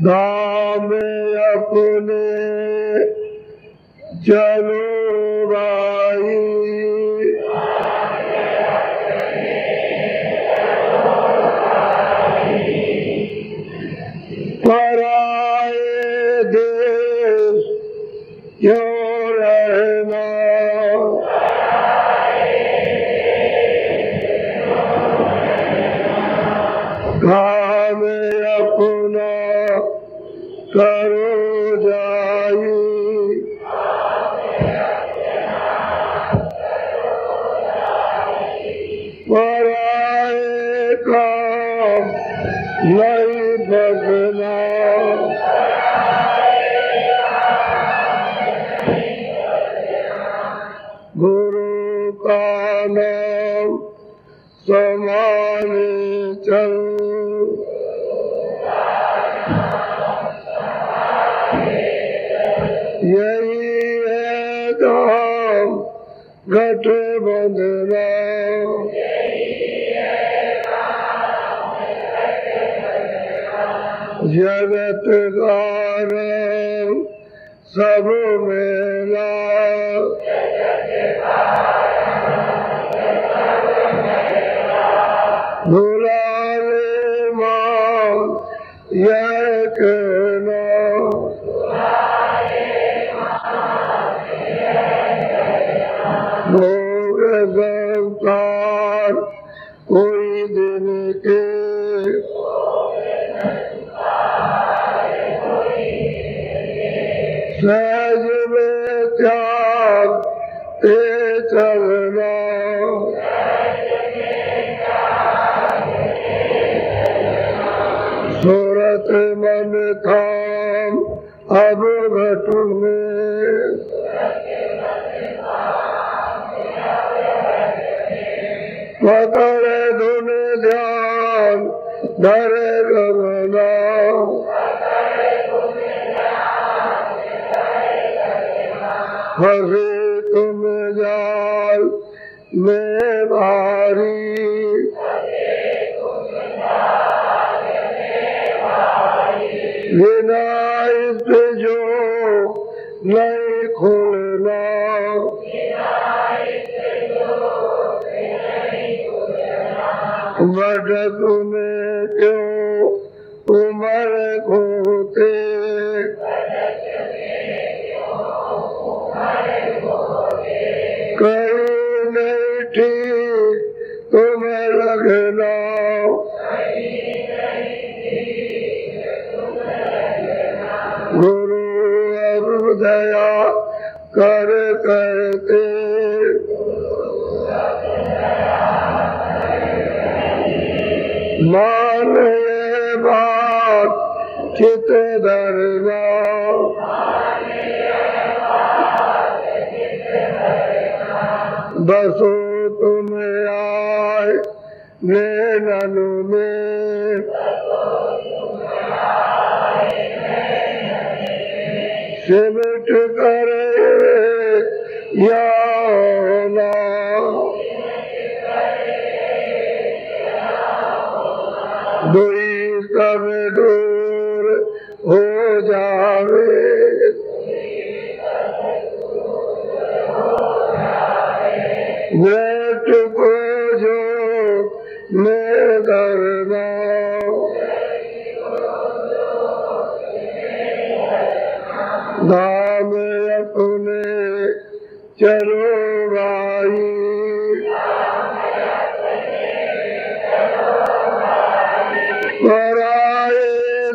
गाँव में अपने चलो भाई, पराए देश क्यों रहना, काम अपना करो जाई, पराए काम नहीं बदना, गुरु का नाम माने चल। यही है धाम गठबंधना, जगत कारण सब मेला, भुलाने मान यह कहना, भोग संसार कोई दिन के, सहज में त्याग ते चलना, सूरत मन थाम अब घट में, पकड़े धुन ध्यान धरे गगना, फंसे तुम जाल में भारी, बिना इस जो नहीं खुलना, बट तुम्हें क्यों उम्र खोते, कहीं नहीं ठीक तुम्हें लगना, गुरु अब दया कर करते, मान ये बात चित धरना, बसो तुम आए नैनन में, सिमट करे या ना, दुई सब दूर हो जावे, वेट को जो मैं करना, धाम अपने चलो भाई, पराए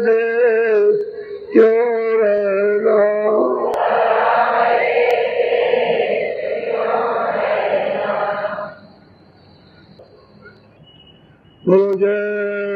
देश क्यों रहना, बोलो जय